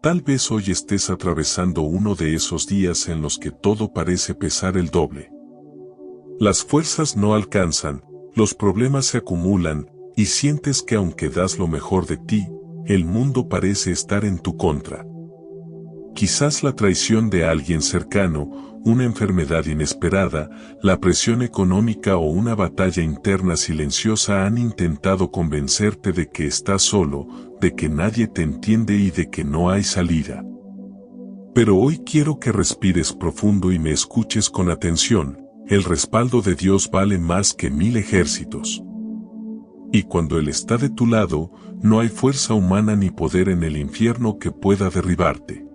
Tal vez hoy estés atravesando uno de esos días en los que todo parece pesar el doble. Las fuerzas no alcanzan, los problemas se acumulan, y sientes que aunque das lo mejor de ti, el mundo parece estar en tu contra. Quizás la traición de alguien cercano, una enfermedad inesperada, la presión económica o una batalla interna silenciosa han intentado convencerte de que estás solo, de que nadie te entiende y de que no hay salida. Pero hoy quiero que respires profundo y me escuches con atención. El respaldo de Dios vale más que 1000 ejércitos. Y cuando Él está de tu lado, no hay fuerza humana ni poder en el infierno que pueda derribarte.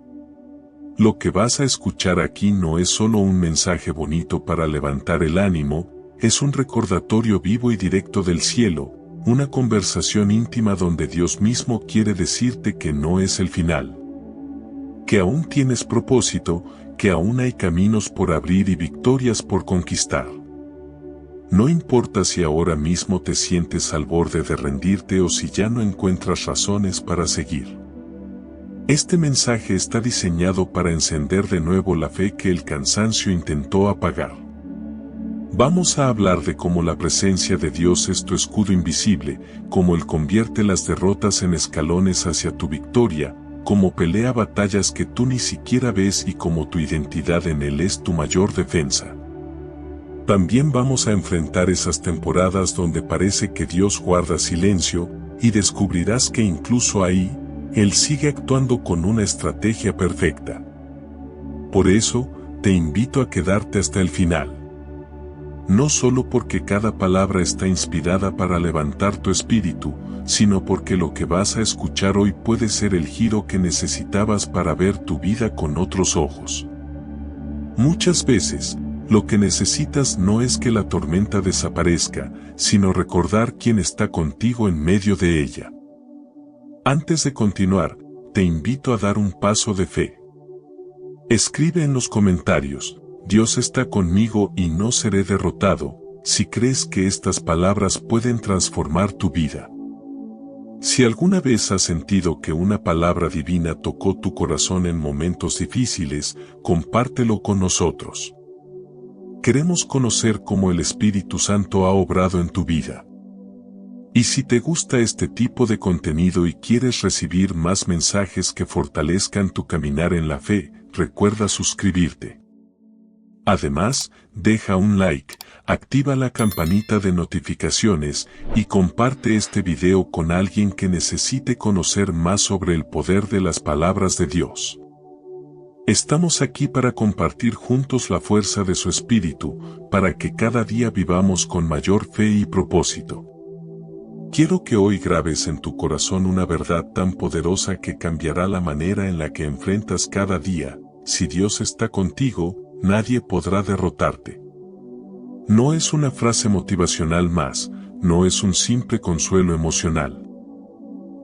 Lo que vas a escuchar aquí no es solo un mensaje bonito para levantar el ánimo, es un recordatorio vivo y directo del cielo, una conversación íntima donde Dios mismo quiere decirte que no es el final. Que aún tienes propósito, que aún hay caminos por abrir y victorias por conquistar. No importa si ahora mismo te sientes al borde de rendirte o si ya no encuentras razones para seguir. Este mensaje está diseñado para encender de nuevo la fe que el cansancio intentó apagar. Vamos a hablar de cómo la presencia de Dios es tu escudo invisible, cómo Él convierte las derrotas en escalones hacia tu victoria, cómo pelea batallas que tú ni siquiera ves y cómo tu identidad en Él es tu mayor defensa. También vamos a enfrentar esas temporadas donde parece que Dios guarda silencio, y descubrirás que incluso ahí, Él sigue actuando con una estrategia perfecta. Por eso, te invito a quedarte hasta el final. No solo porque cada palabra está inspirada para levantar tu espíritu, sino porque lo que vas a escuchar hoy puede ser el giro que necesitabas para ver tu vida con otros ojos. Muchas veces, lo que necesitas no es que la tormenta desaparezca, sino recordar quién está contigo en medio de ella. Antes de continuar, te invito a dar un paso de fe. Escribe en los comentarios, Dios está conmigo y no seré derrotado, si crees que estas palabras pueden transformar tu vida. Si alguna vez has sentido que una palabra divina tocó tu corazón en momentos difíciles, compártelo con nosotros. Queremos conocer cómo el Espíritu Santo ha obrado en tu vida. Y si te gusta este tipo de contenido y quieres recibir más mensajes que fortalezcan tu caminar en la fe, recuerda suscribirte. Además, deja un like, activa la campanita de notificaciones y comparte este video con alguien que necesite conocer más sobre el poder de las palabras de Dios. Estamos aquí para compartir juntos la fuerza de su Espíritu, para que cada día vivamos con mayor fe y propósito. Quiero que hoy grabes en tu corazón una verdad tan poderosa que cambiará la manera en la que enfrentas cada día. Si Dios está contigo, nadie podrá derrotarte. No es una frase motivacional más, no es un simple consuelo emocional.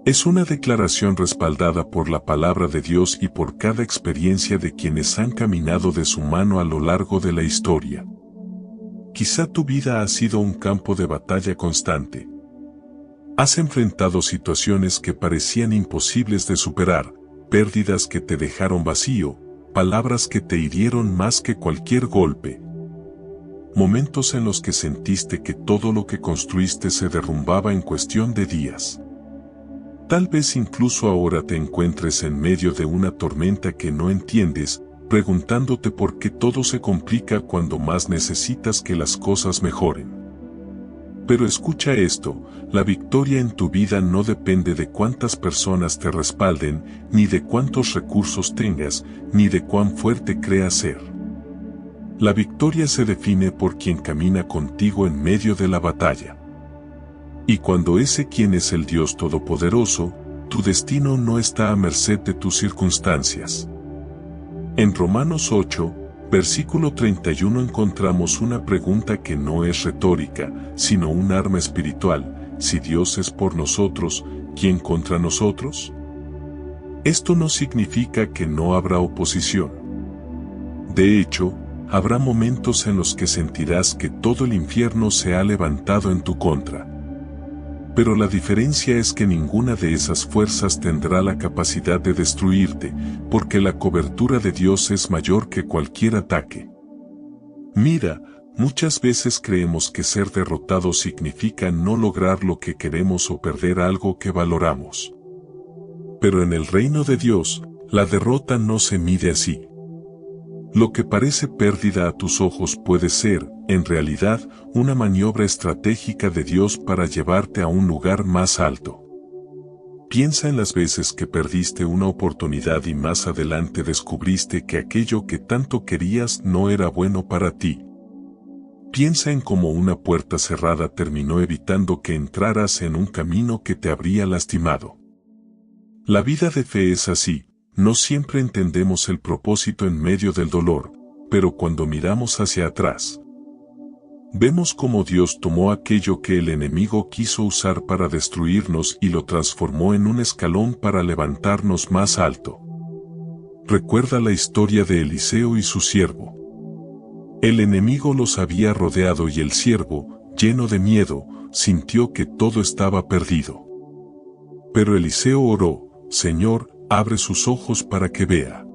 Es una declaración respaldada por la palabra de Dios y por cada experiencia de quienes han caminado de su mano a lo largo de la historia. Quizá tu vida ha sido un campo de batalla constante. Has enfrentado situaciones que parecían imposibles de superar, pérdidas que te dejaron vacío, palabras que te hirieron más que cualquier golpe. Momentos en los que sentiste que todo lo que construiste se derrumbaba en cuestión de días. Tal vez incluso ahora te encuentres en medio de una tormenta que no entiendes, preguntándote por qué todo se complica cuando más necesitas que las cosas mejoren. Pero escucha esto, la victoria en tu vida no depende de cuántas personas te respalden, ni de cuántos recursos tengas, ni de cuán fuerte creas ser. La victoria se define por quien camina contigo en medio de la batalla. Y cuando ese quien es el Dios Todopoderoso, tu destino no está a merced de tus circunstancias. En Romanos 8, versículo 31 encontramos una pregunta que no es retórica, sino un arma espiritual. Si Dios es por nosotros, ¿quién contra nosotros? Esto no significa que no habrá oposición. De hecho, habrá momentos en los que sentirás que todo el infierno se ha levantado en tu contra. Pero la diferencia es que ninguna de esas fuerzas tendrá la capacidad de destruirte, porque la cobertura de Dios es mayor que cualquier ataque. Mira, muchas veces creemos que ser derrotados significa no lograr lo que queremos o perder algo que valoramos. Pero en el reino de Dios, la derrota no se mide así. Lo que parece pérdida a tus ojos puede ser, en realidad, una maniobra estratégica de Dios para llevarte a un lugar más alto. Piensa en las veces que perdiste una oportunidad y más adelante descubriste que aquello que tanto querías no era bueno para ti. Piensa en cómo una puerta cerrada terminó evitando que entraras en un camino que te habría lastimado. La vida de fe es así. No siempre entendemos el propósito en medio del dolor, pero cuando miramos hacia atrás, vemos cómo Dios tomó aquello que el enemigo quiso usar para destruirnos y lo transformó en un escalón para levantarnos más alto. Recuerda la historia de Eliseo y su siervo. El enemigo los había rodeado y el siervo, lleno de miedo, sintió que todo estaba perdido. Pero Eliseo oró: Señor, abre sus ojos para que vea.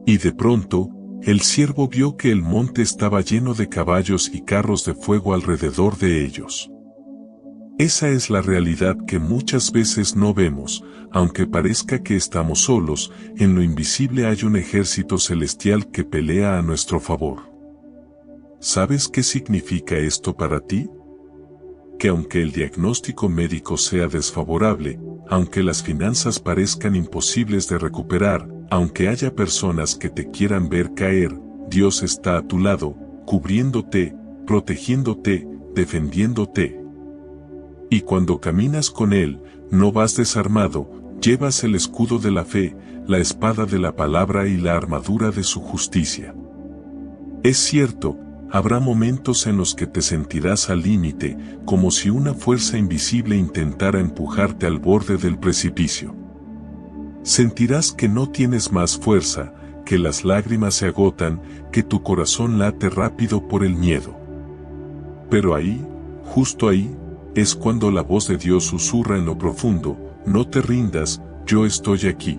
Y de pronto, el siervo vio que el monte estaba lleno de caballos y carros de fuego alrededor de ellos. Esa es la realidad que muchas veces no vemos, aunque parezca que estamos solos, en lo invisible hay un ejército celestial que pelea a nuestro favor. ¿Sabes qué significa esto para ti? Que aunque el diagnóstico médico sea desfavorable, aunque las finanzas parezcan imposibles de recuperar, aunque haya personas que te quieran ver caer, Dios está a tu lado, cubriéndote, protegiéndote, defendiéndote. Y cuando caminas con Él, no vas desarmado, llevas el escudo de la fe, la espada de la palabra y la armadura de su justicia. Es cierto, habrá momentos en los que te sentirás al límite, como si una fuerza invisible intentara empujarte al borde del precipicio. Sentirás que no tienes más fuerza, que las lágrimas se agotan, que tu corazón late rápido por el miedo. Pero ahí, justo ahí, es cuando la voz de Dios susurra en lo profundo: no te rindas, yo estoy aquí.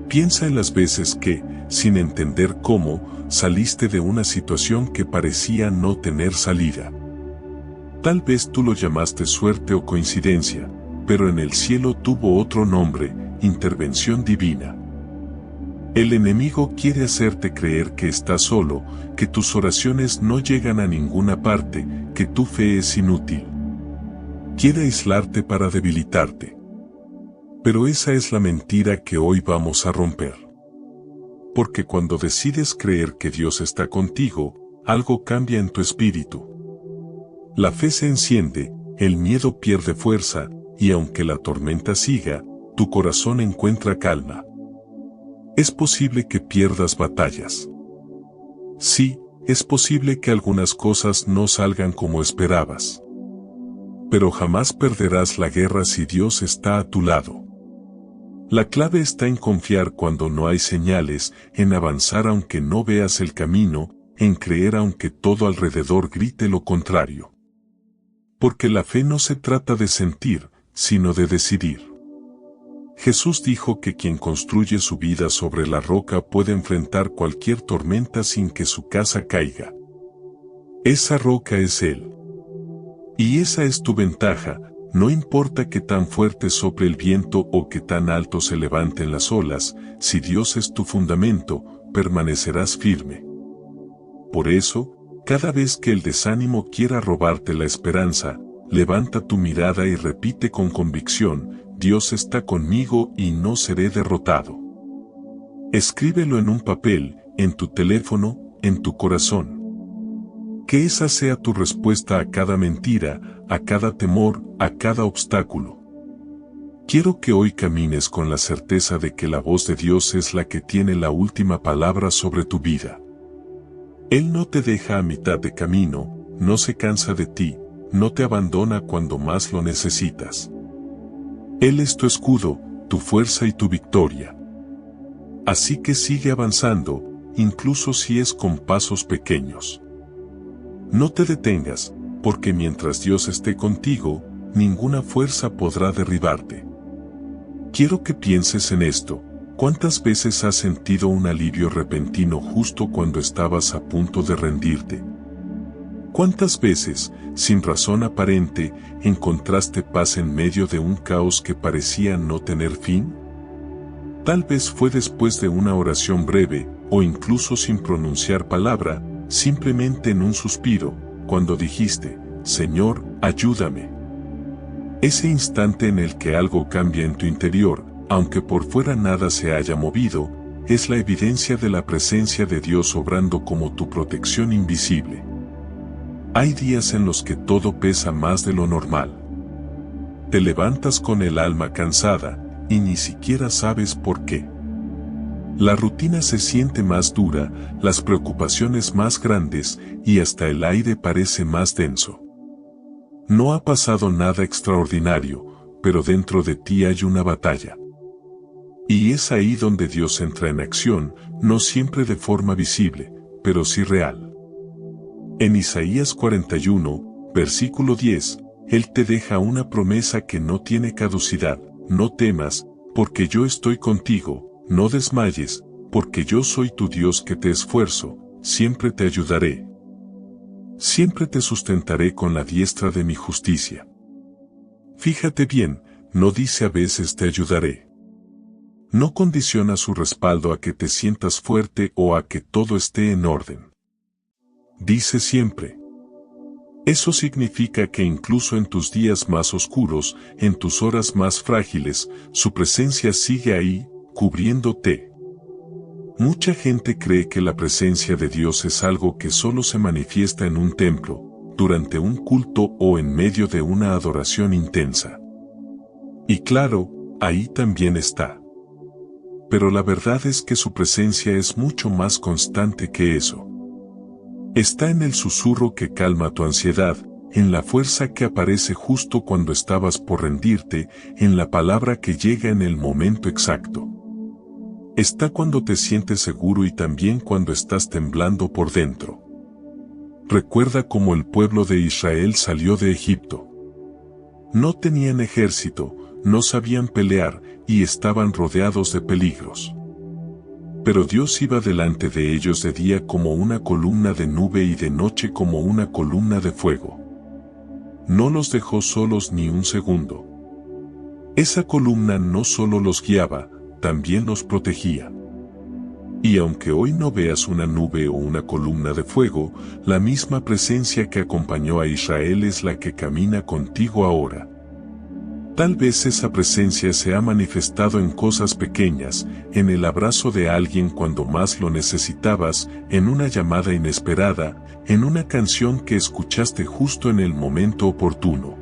Piensa en las veces que, sin entender cómo, saliste de una situación que parecía no tener salida. Tal vez tú lo llamaste suerte o coincidencia, pero en el cielo tuvo otro nombre: intervención divina. El enemigo quiere hacerte creer que estás solo, que tus oraciones no llegan a ninguna parte, que tu fe es inútil. Quiere aislarte para debilitarte. Pero esa es la mentira que hoy vamos a romper. Porque cuando decides creer que Dios está contigo, algo cambia en tu espíritu. La fe se enciende, el miedo pierde fuerza, y aunque la tormenta siga, tu corazón encuentra calma. Es posible que pierdas batallas. Sí, es posible que algunas cosas no salgan como esperabas. Pero jamás perderás la guerra si Dios está a tu lado. La clave está en confiar cuando no hay señales, en avanzar aunque no veas el camino, en creer aunque todo alrededor grite lo contrario. Porque la fe no se trata de sentir, sino de decidir. Jesús dijo que quien construye su vida sobre la roca puede enfrentar cualquier tormenta sin que su casa caiga. Esa roca es Él. Y esa es tu ventaja. No importa qué tan fuerte sople el viento o qué tan alto se levanten las olas, si Dios es tu fundamento, permanecerás firme. Por eso, cada vez que el desánimo quiera robarte la esperanza, levanta tu mirada y repite con convicción: Dios está conmigo y no seré derrotado. Escríbelo en un papel, en tu teléfono, en tu corazón. Que esa sea tu respuesta a cada mentira, a cada temor, a cada obstáculo. Quiero que hoy camines con la certeza de que la voz de Dios es la que tiene la última palabra sobre tu vida. Él no te deja a mitad de camino, no se cansa de ti, no te abandona cuando más lo necesitas. Él es tu escudo, tu fuerza y tu victoria. Así que sigue avanzando, incluso si es con pasos pequeños. No te detengas, porque mientras Dios esté contigo, ninguna fuerza podrá derribarte. Quiero que pienses en esto. ¿Cuántas veces has sentido un alivio repentino justo cuando estabas a punto de rendirte? ¿Cuántas veces, sin razón aparente, encontraste paz en medio de un caos que parecía no tener fin? Tal vez fue después de una oración breve, o incluso sin pronunciar palabra, simplemente en un suspiro, cuando dijiste, Señor, ayúdame. Ese instante en el que algo cambia en tu interior, aunque por fuera nada se haya movido, es la evidencia de la presencia de Dios obrando como tu protección invisible. Hay días en los que todo pesa más de lo normal. Te levantas con el alma cansada, y ni siquiera sabes por qué. La rutina se siente más dura, las preocupaciones más grandes, y hasta el aire parece más denso. No ha pasado nada extraordinario, pero dentro de ti hay una batalla. Y es ahí donde Dios entra en acción, no siempre de forma visible, pero sí real. En Isaías 41, versículo 10, Él te deja una promesa que no tiene caducidad: no temas, porque yo estoy contigo, no desmayes, porque yo soy tu Dios que te esfuerzo, siempre te ayudaré. Siempre te sustentaré con la diestra de mi justicia. Fíjate bien, no dice a veces te ayudaré. No condiciona su respaldo a que te sientas fuerte o a que todo esté en orden. Dice siempre. Eso significa que incluso en tus días más oscuros, en tus horas más frágiles, su presencia sigue ahí, cubriéndote. Mucha gente cree que la presencia de Dios es algo que solo se manifiesta en un templo, durante un culto o en medio de una adoración intensa. Y claro, ahí también está. Pero la verdad es que su presencia es mucho más constante que eso. Está en el susurro que calma tu ansiedad, en la fuerza que aparece justo cuando estabas por rendirte, en la palabra que llega en el momento exacto. Está cuando te sientes seguro y también cuando estás temblando por dentro. Recuerda cómo el pueblo de Israel salió de Egipto. No tenían ejército, no sabían pelear y estaban rodeados de peligros. Pero Dios iba delante de ellos de día como una columna de nube y de noche como una columna de fuego. No los dejó solos ni un segundo. Esa columna no solo los guiaba, también los protegía. Y aunque hoy no veas una nube o una columna de fuego, la misma presencia que acompañó a Israel es la que camina contigo ahora. Tal vez esa presencia se ha manifestado en cosas pequeñas, en el abrazo de alguien cuando más lo necesitabas, en una llamada inesperada, en una canción que escuchaste justo en el momento oportuno.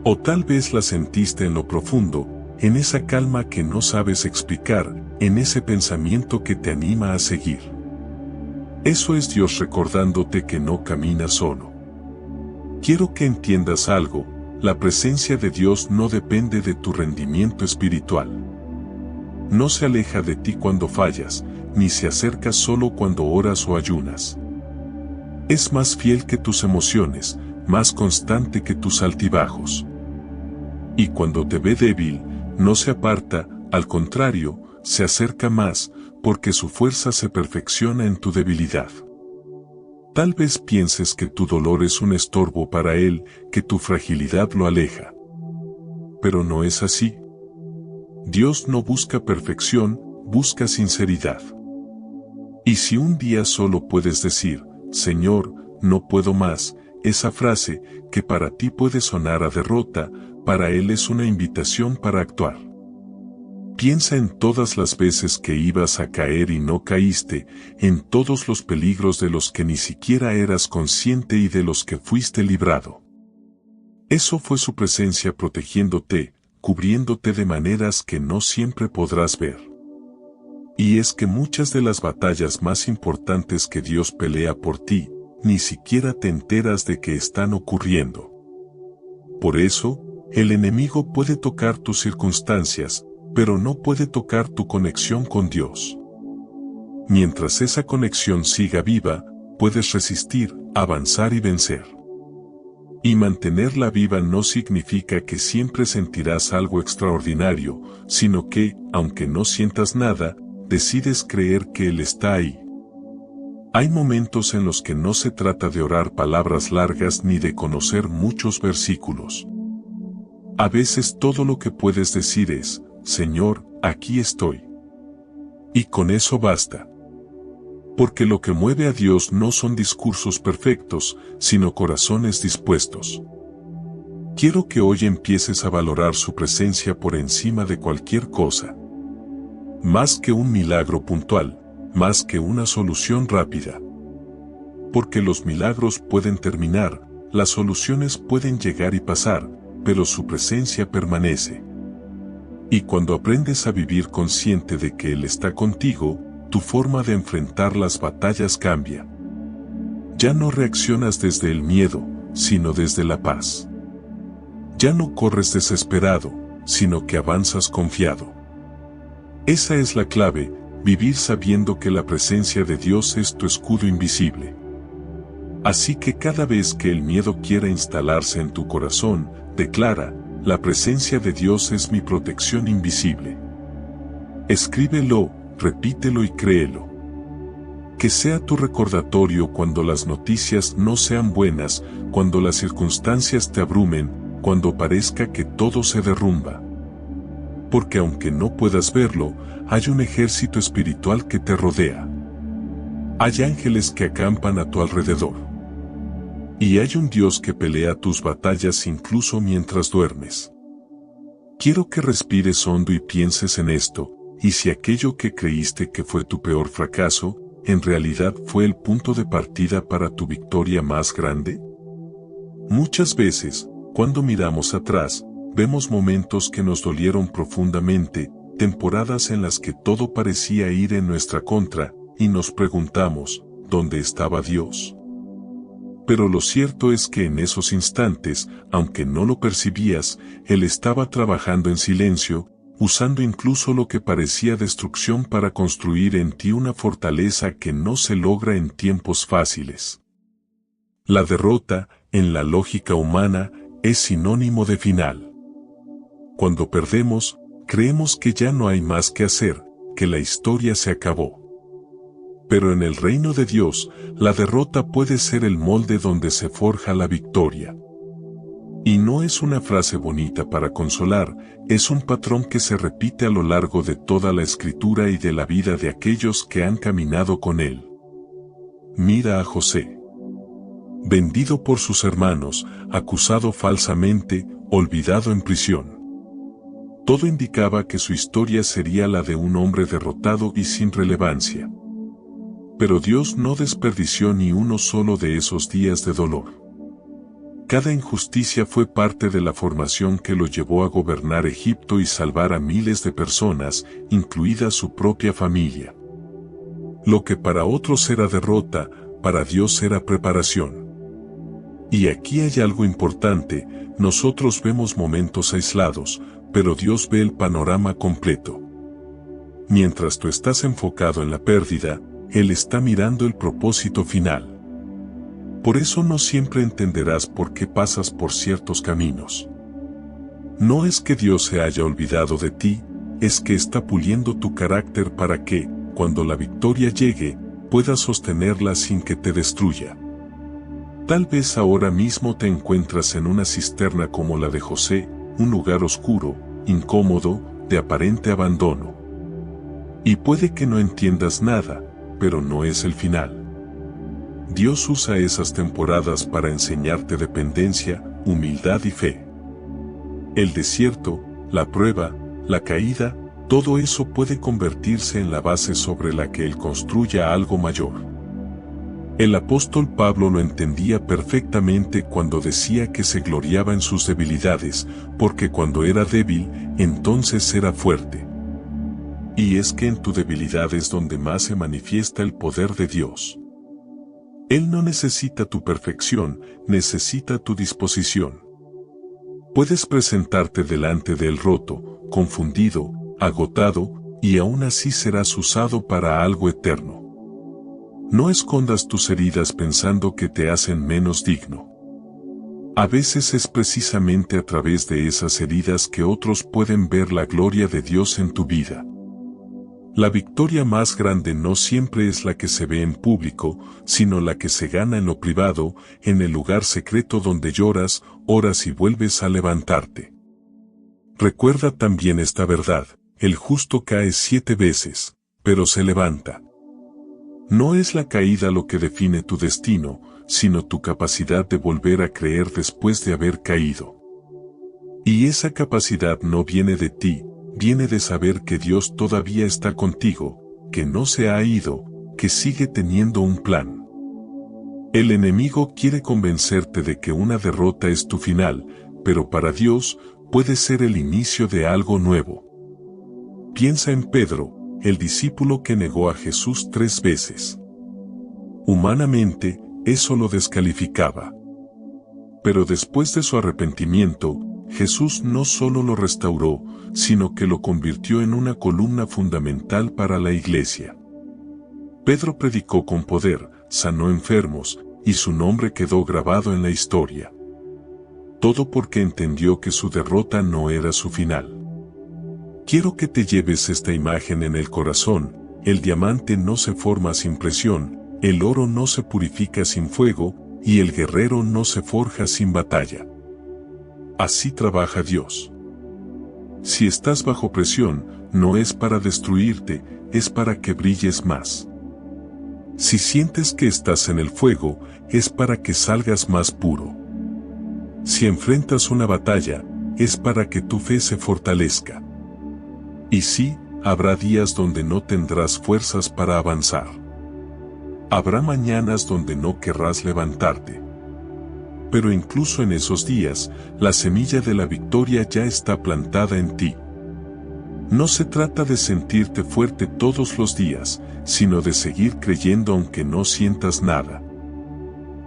O tal vez la sentiste en lo profundo, en esa calma que no sabes explicar, en ese pensamiento que te anima a seguir. Eso es Dios recordándote que no caminas solo. Quiero que entiendas algo. La presencia de Dios no depende de tu rendimiento espiritual. No se aleja de ti cuando fallas, ni se acerca solo cuando oras o ayunas. Es más fiel que tus emociones, más constante que tus altibajos. Y cuando te ve débil, no se aparta, al contrario, se acerca más, porque su fuerza se perfecciona en tu debilidad. Tal vez pienses que tu dolor es un estorbo para Él, que tu fragilidad lo aleja. Pero no es así. Dios no busca perfección, busca sinceridad. Y si un día solo puedes decir, Señor, no puedo más, esa frase, que para ti puede sonar a derrota, para Él es una invitación para actuar. Piensa en todas las veces que ibas a caer y no caíste, en todos los peligros de los que ni siquiera eras consciente y de los que fuiste librado. Eso fue su presencia protegiéndote, cubriéndote de maneras que no siempre podrás ver. Y es que muchas de las batallas más importantes que Dios pelea por ti, ni siquiera te enteras de que están ocurriendo. Por eso, el enemigo puede tocar tus circunstancias, pero no puede tocar tu conexión con Dios. Mientras esa conexión siga viva, puedes resistir, avanzar y vencer. Y mantenerla viva no significa que siempre sentirás algo extraordinario, sino que, aunque no sientas nada, decides creer que Él está ahí. Hay momentos en los que no se trata de orar palabras largas ni de conocer muchos versículos. A veces todo lo que puedes decir es, Señor, aquí estoy. Y con eso basta. Porque lo que mueve a Dios no son discursos perfectos, sino corazones dispuestos. Quiero que hoy empieces a valorar su presencia por encima de cualquier cosa. Más que un milagro puntual, más que una solución rápida. Porque los milagros pueden terminar, las soluciones pueden llegar y pasar, pero su presencia permanece. Y cuando aprendes a vivir consciente de que Él está contigo, tu forma de enfrentar las batallas cambia. Ya no reaccionas desde el miedo, sino desde la paz. Ya no corres desesperado, sino que avanzas confiado. Esa es la clave, vivir sabiendo que la presencia de Dios es tu escudo invisible. Así que cada vez que el miedo quiera instalarse en tu corazón, declara, la presencia de Dios es mi protección invisible. Escríbelo, repítelo y créelo. Que sea tu recordatorio cuando las noticias no sean buenas, cuando las circunstancias te abrumen, cuando parezca que todo se derrumba. Porque aunque no puedas verlo, hay un ejército espiritual que te rodea. Hay ángeles que acampan a tu alrededor. Y hay un Dios que pelea tus batallas incluso mientras duermes. Quiero que respires hondo y pienses en esto. Y si aquello que creíste que fue tu peor fracaso, en realidad fue el punto de partida para tu victoria más grande. Muchas veces, cuando miramos atrás, vemos momentos que nos dolieron profundamente, temporadas en las que todo parecía ir en nuestra contra, y nos preguntamos, ¿dónde estaba Dios? Pero lo cierto es que en esos instantes, aunque no lo percibías, Él estaba trabajando en silencio, usando incluso lo que parecía destrucción para construir en ti una fortaleza que no se logra en tiempos fáciles. La derrota, en la lógica humana, es sinónimo de final. Cuando perdemos, creemos que ya no hay más que hacer, que la historia se acabó. Pero en el reino de Dios, la derrota puede ser el molde donde se forja la victoria. Y no es una frase bonita para consolar, es un patrón que se repite a lo largo de toda la Escritura y de la vida de aquellos que han caminado con Él. Mira a José. Vendido por sus hermanos, acusado falsamente, olvidado en prisión. Todo indicaba que su historia sería la de un hombre derrotado y sin relevancia. Pero Dios no desperdició ni uno solo de esos días de dolor. Cada injusticia fue parte de la formación que lo llevó a gobernar Egipto y salvar a miles de personas, incluida su propia familia. Lo que para otros era derrota, para Dios era preparación. Y aquí hay algo importante, nosotros vemos momentos aislados, pero Dios ve el panorama completo. Mientras tú estás enfocado en la pérdida, Él está mirando el propósito final. Por eso no siempre entenderás por qué pasas por ciertos caminos. No es que Dios se haya olvidado de ti, es que está puliendo tu carácter para que, cuando la victoria llegue, puedas sostenerla sin que te destruya. Tal vez ahora mismo te encuentras en una cisterna como la de José, un lugar oscuro, incómodo, de aparente abandono. Y puede que no entiendas nada, pero no es el final. Dios usa esas temporadas para enseñarte dependencia, humildad y fe. El desierto, la prueba, la caída, todo eso puede convertirse en la base sobre la que Él construya algo mayor. El apóstol Pablo lo entendía perfectamente cuando decía que se gloriaba en sus debilidades, porque cuando era débil, entonces era fuerte. Y es que en tu debilidad es donde más se manifiesta el poder de Dios. Él no necesita tu perfección, necesita tu disposición. Puedes presentarte delante de Él roto, confundido, agotado, y aún así serás usado para algo eterno. No escondas tus heridas pensando que te hacen menos digno. A veces es precisamente a través de esas heridas que otros pueden ver la gloria de Dios en tu vida. La victoria más grande no siempre es la que se ve en público, sino la que se gana en lo privado, en el lugar secreto donde lloras, oras y vuelves a levantarte. Recuerda también esta verdad: el justo cae 7 veces, pero se levanta. No es la caída lo que define tu destino, sino tu capacidad de volver a creer después de haber caído. Y esa capacidad no viene de ti, viene de saber que Dios todavía está contigo, que no se ha ido, que sigue teniendo un plan. El enemigo quiere convencerte de que una derrota es tu final, pero para Dios puede ser el inicio de algo nuevo. Piensa en Pedro, el discípulo que negó a Jesús 3 veces. Humanamente, eso lo descalificaba. Pero después de su arrepentimiento, Jesús no solo lo restauró, sino que lo convirtió en una columna fundamental para la iglesia. Pedro predicó con poder, sanó enfermos, y su nombre quedó grabado en la historia. Todo porque entendió que su derrota no era su final. Quiero que te lleves esta imagen en el corazón: el diamante no se forma sin presión, el oro no se purifica sin fuego, y el guerrero no se forja sin batalla. Así trabaja Dios. Si estás bajo presión, no es para destruirte, es para que brilles más. Si sientes que estás en el fuego, es para que salgas más puro. Si enfrentas una batalla, es para que tu fe se fortalezca. Y sí, habrá días donde no tendrás fuerzas para avanzar. Habrá mañanas donde no querrás levantarte. Pero incluso en esos días, la semilla de la victoria ya está plantada en ti. No se trata de sentirte fuerte todos los días, sino de seguir creyendo aunque no sientas nada.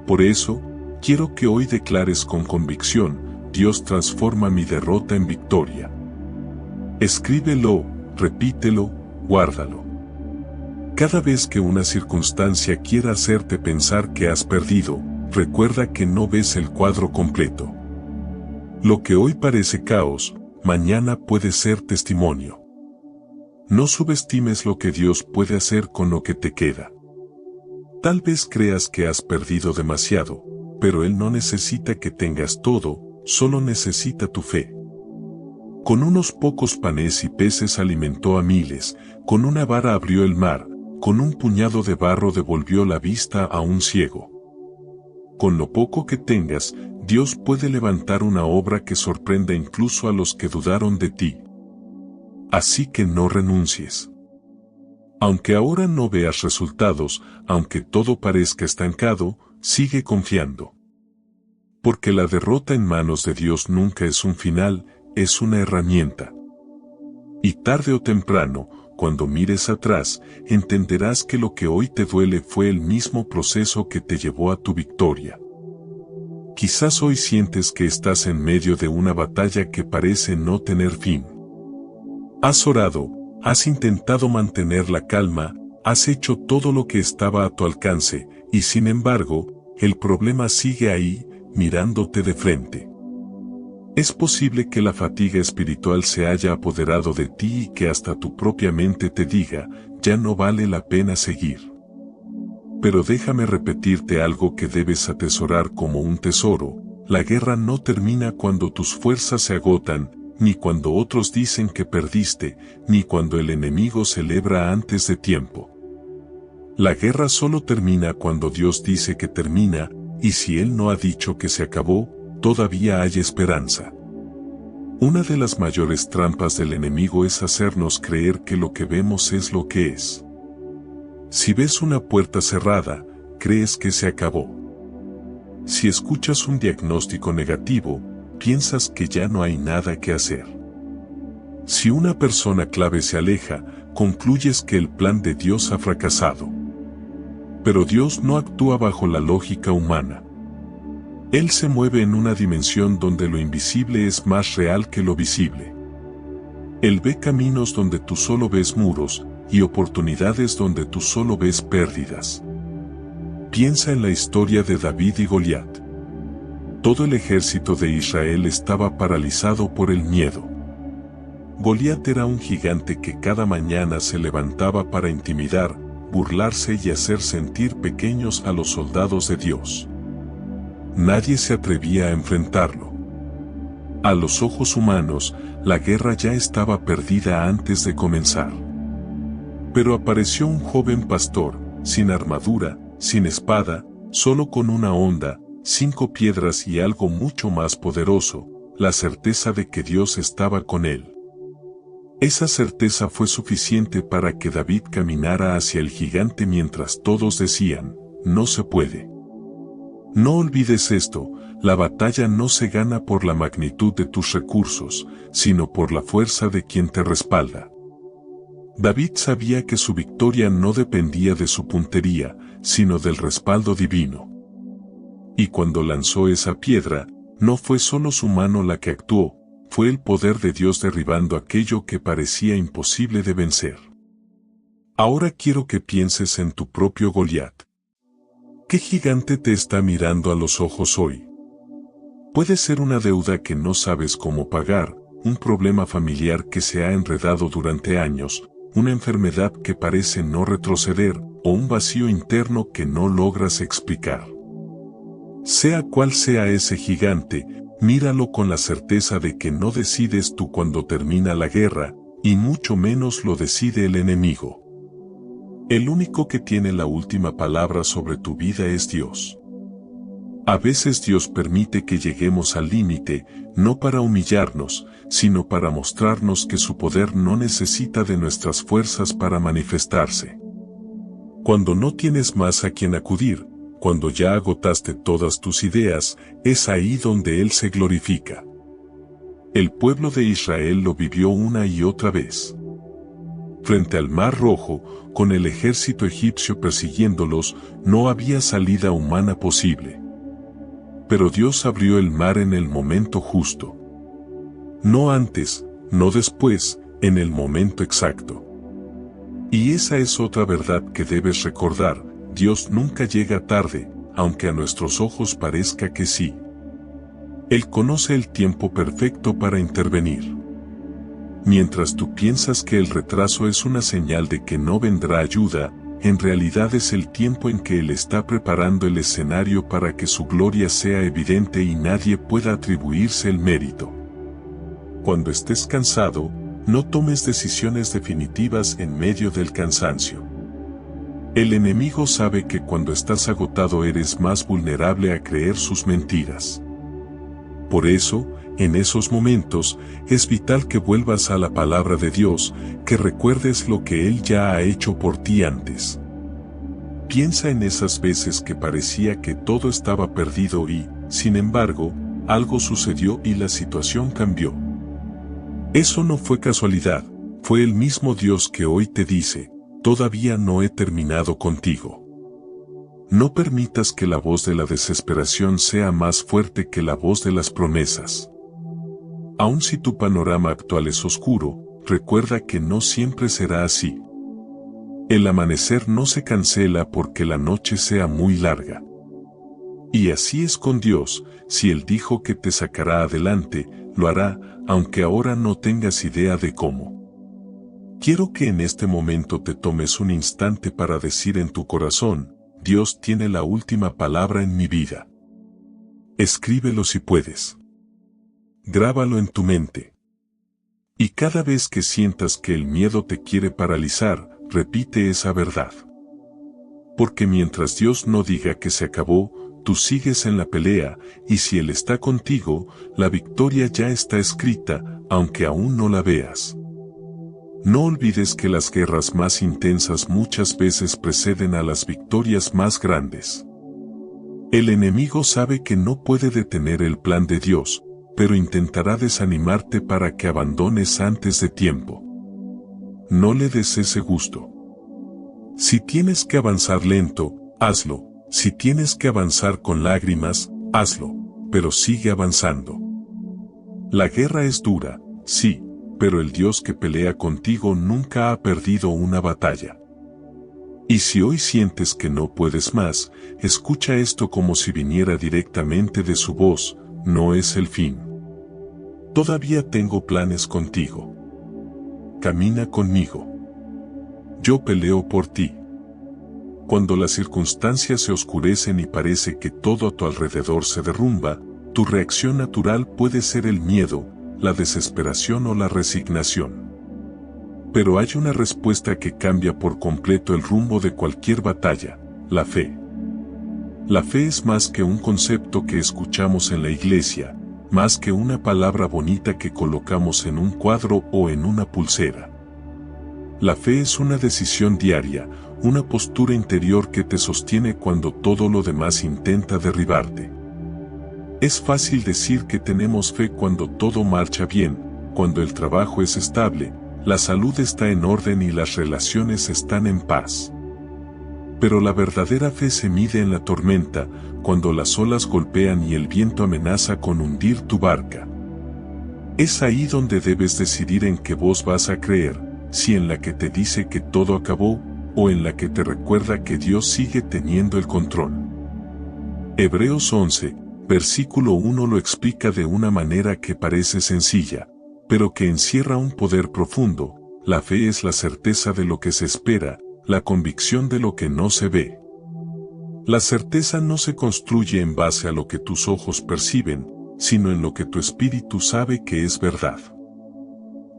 Por eso, quiero que hoy declares con convicción: Dios transforma mi derrota en victoria. Escríbelo, repítelo, guárdalo. Cada vez que una circunstancia quiera hacerte pensar que has perdido, recuerda que no ves el cuadro completo. Lo que hoy parece caos, mañana puede ser testimonio. No subestimes lo que Dios puede hacer con lo que te queda. Tal vez creas que has perdido demasiado, pero Él no necesita que tengas todo, solo necesita tu fe. Con unos pocos panes y peces alimentó a miles, con una vara abrió el mar, con un puñado de barro devolvió la vista a un ciego. Con lo poco que tengas, Dios puede levantar una obra que sorprenda incluso a los que dudaron de ti. Así que no renuncies. Aunque ahora no veas resultados, aunque todo parezca estancado, sigue confiando. Porque la derrota en manos de Dios nunca es un final, es una herramienta. Y tarde o temprano, cuando mires atrás, entenderás que lo que hoy te duele fue el mismo proceso que te llevó a tu victoria. Quizás hoy sientes que estás en medio de una batalla que parece no tener fin. Has orado, has intentado mantener la calma, has hecho todo lo que estaba a tu alcance, y sin embargo, el problema sigue ahí, mirándote de frente. Es posible que la fatiga espiritual se haya apoderado de ti y que hasta tu propia mente te diga: ya no vale la pena seguir. Pero déjame repetirte algo que debes atesorar como un tesoro: la guerra no termina cuando tus fuerzas se agotan, ni cuando otros dicen que perdiste, ni cuando el enemigo celebra antes de tiempo. La guerra solo termina cuando Dios dice que termina, y si Él no ha dicho que se acabó, todavía hay esperanza. Una de las mayores trampas del enemigo es hacernos creer que lo que vemos es lo que es. Si ves una puerta cerrada, crees que se acabó. Si escuchas un diagnóstico negativo, piensas que ya no hay nada que hacer. Si una persona clave se aleja, concluyes que el plan de Dios ha fracasado. Pero Dios no actúa bajo la lógica humana. Él se mueve en una dimensión donde lo invisible es más real que lo visible. Él ve caminos donde tú solo ves muros, y oportunidades donde tú solo ves pérdidas. Piensa en la historia de David y Goliat. Todo el ejército de Israel estaba paralizado por el miedo. Goliat era un gigante que cada mañana se levantaba para intimidar, burlarse y hacer sentir pequeños a los soldados de Dios. Nadie se atrevía a enfrentarlo. A los ojos humanos, la guerra ya estaba perdida antes de comenzar. Pero apareció un joven pastor, sin armadura, sin espada, solo con una honda, 5 piedras y algo mucho más poderoso, la certeza de que Dios estaba con él. Esa certeza fue suficiente para que David caminara hacia el gigante mientras todos decían, no se puede. No olvides esto, la batalla no se gana por la magnitud de tus recursos, sino por la fuerza de quien te respalda. David sabía que su victoria no dependía de su puntería, sino del respaldo divino. Y cuando lanzó esa piedra, no fue solo su mano la que actuó, fue el poder de Dios derribando aquello que parecía imposible de vencer. Ahora quiero que pienses en tu propio Goliat. ¿Qué gigante te está mirando a los ojos hoy? Puede ser una deuda que no sabes cómo pagar, un problema familiar que se ha enredado durante años, una enfermedad que parece no retroceder, o un vacío interno que no logras explicar. Sea cual sea ese gigante, míralo con la certeza de que no decides tú cuando termina la guerra, y mucho menos lo decide el enemigo. El único que tiene la última palabra sobre tu vida es Dios. A veces Dios permite que lleguemos al límite, no para humillarnos, sino para mostrarnos que su poder no necesita de nuestras fuerzas para manifestarse. Cuando no tienes más a quien acudir, cuando ya agotaste todas tus ideas, es ahí donde Él se glorifica. El pueblo de Israel lo vivió una y otra vez. Frente al Mar Rojo, con el ejército egipcio persiguiéndolos, no había salida humana posible. Pero Dios abrió el mar en el momento justo. No antes, no después, en el momento exacto. Y esa es otra verdad que debes recordar. Dios nunca llega tarde, aunque a nuestros ojos parezca que sí. Él conoce el tiempo perfecto para intervenir. Mientras tú piensas que el retraso es una señal de que no vendrá ayuda, en realidad es el tiempo en que Él está preparando el escenario para que su gloria sea evidente y nadie pueda atribuirse el mérito. Cuando estés cansado, no tomes decisiones definitivas en medio del cansancio. El enemigo sabe que cuando estás agotado eres más vulnerable a creer sus mentiras. Por eso, en esos momentos, es vital que vuelvas a la palabra de Dios, que recuerdes lo que Él ya ha hecho por ti antes. Piensa en esas veces que parecía que todo estaba perdido y, sin embargo, algo sucedió y la situación cambió. Eso no fue casualidad, fue el mismo Dios que hoy te dice, todavía no he terminado contigo. No permitas que la voz de la desesperación sea más fuerte que la voz de las promesas. Aun si tu panorama actual es oscuro, recuerda que no siempre será así. El amanecer no se cancela porque la noche sea muy larga. Y así es con Dios, si Él dijo que te sacará adelante, lo hará, aunque ahora no tengas idea de cómo. Quiero que en este momento te tomes un instante para decir en tu corazón, Dios tiene la última palabra en mi vida. Escríbelo si puedes. Grábalo en tu mente. Y cada vez que sientas que el miedo te quiere paralizar, repite esa verdad. Porque mientras Dios no diga que se acabó, tú sigues en la pelea, y si Él está contigo, la victoria ya está escrita, aunque aún no la veas. No olvides que las guerras más intensas muchas veces preceden a las victorias más grandes. El enemigo sabe que no puede detener el plan de Dios, pero intentará desanimarte para que abandones antes de tiempo. No le des ese gusto. Si tienes que avanzar lento, hazlo. Si tienes que avanzar con lágrimas, hazlo, pero sigue avanzando. La guerra es dura, sí, pero el Dios que pelea contigo nunca ha perdido una batalla. Y si hoy sientes que no puedes más, escucha esto como si viniera directamente de su voz: no es el fin. Todavía tengo planes contigo. Camina conmigo. Yo peleo por ti. Cuando las circunstancias se oscurecen y parece que todo a tu alrededor se derrumba, tu reacción natural puede ser el miedo, la desesperación o la resignación. Pero hay una respuesta que cambia por completo el rumbo de cualquier batalla: la fe. La fe es más que un concepto que escuchamos en la iglesia, más que una palabra bonita que colocamos en un cuadro o en una pulsera. La fe es una decisión diaria, una postura interior que te sostiene cuando todo lo demás intenta derribarte. Es fácil decir que tenemos fe cuando todo marcha bien, cuando el trabajo es estable, la salud está en orden y las relaciones están en paz. Pero la verdadera fe se mide en la tormenta, cuando las olas golpean y el viento amenaza con hundir tu barca. Es ahí donde debes decidir en qué voz vas a creer, si en la que te dice que todo acabó, o en la que te recuerda que Dios sigue teniendo el control. Hebreos 11, versículo 1 lo explica de una manera que parece sencilla, pero que encierra un poder profundo. La fe es la certeza de lo que se espera, la convicción de lo que no se ve. La certeza no se construye en base a lo que tus ojos perciben, sino en lo que tu espíritu sabe que es verdad.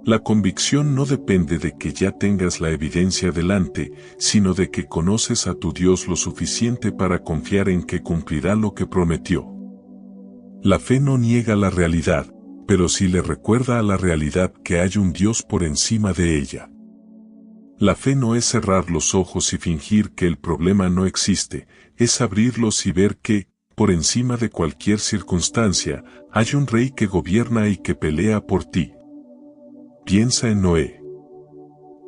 La convicción no depende de que ya tengas la evidencia delante, sino de que conoces a tu Dios lo suficiente para confiar en que cumplirá lo que prometió. La fe no niega la realidad, pero sí le recuerda a la realidad que hay un Dios por encima de ella. La fe no es cerrar los ojos y fingir que el problema no existe, es abrirlos y ver que, por encima de cualquier circunstancia, hay un rey que gobierna y que pelea por ti. Piensa en Noé.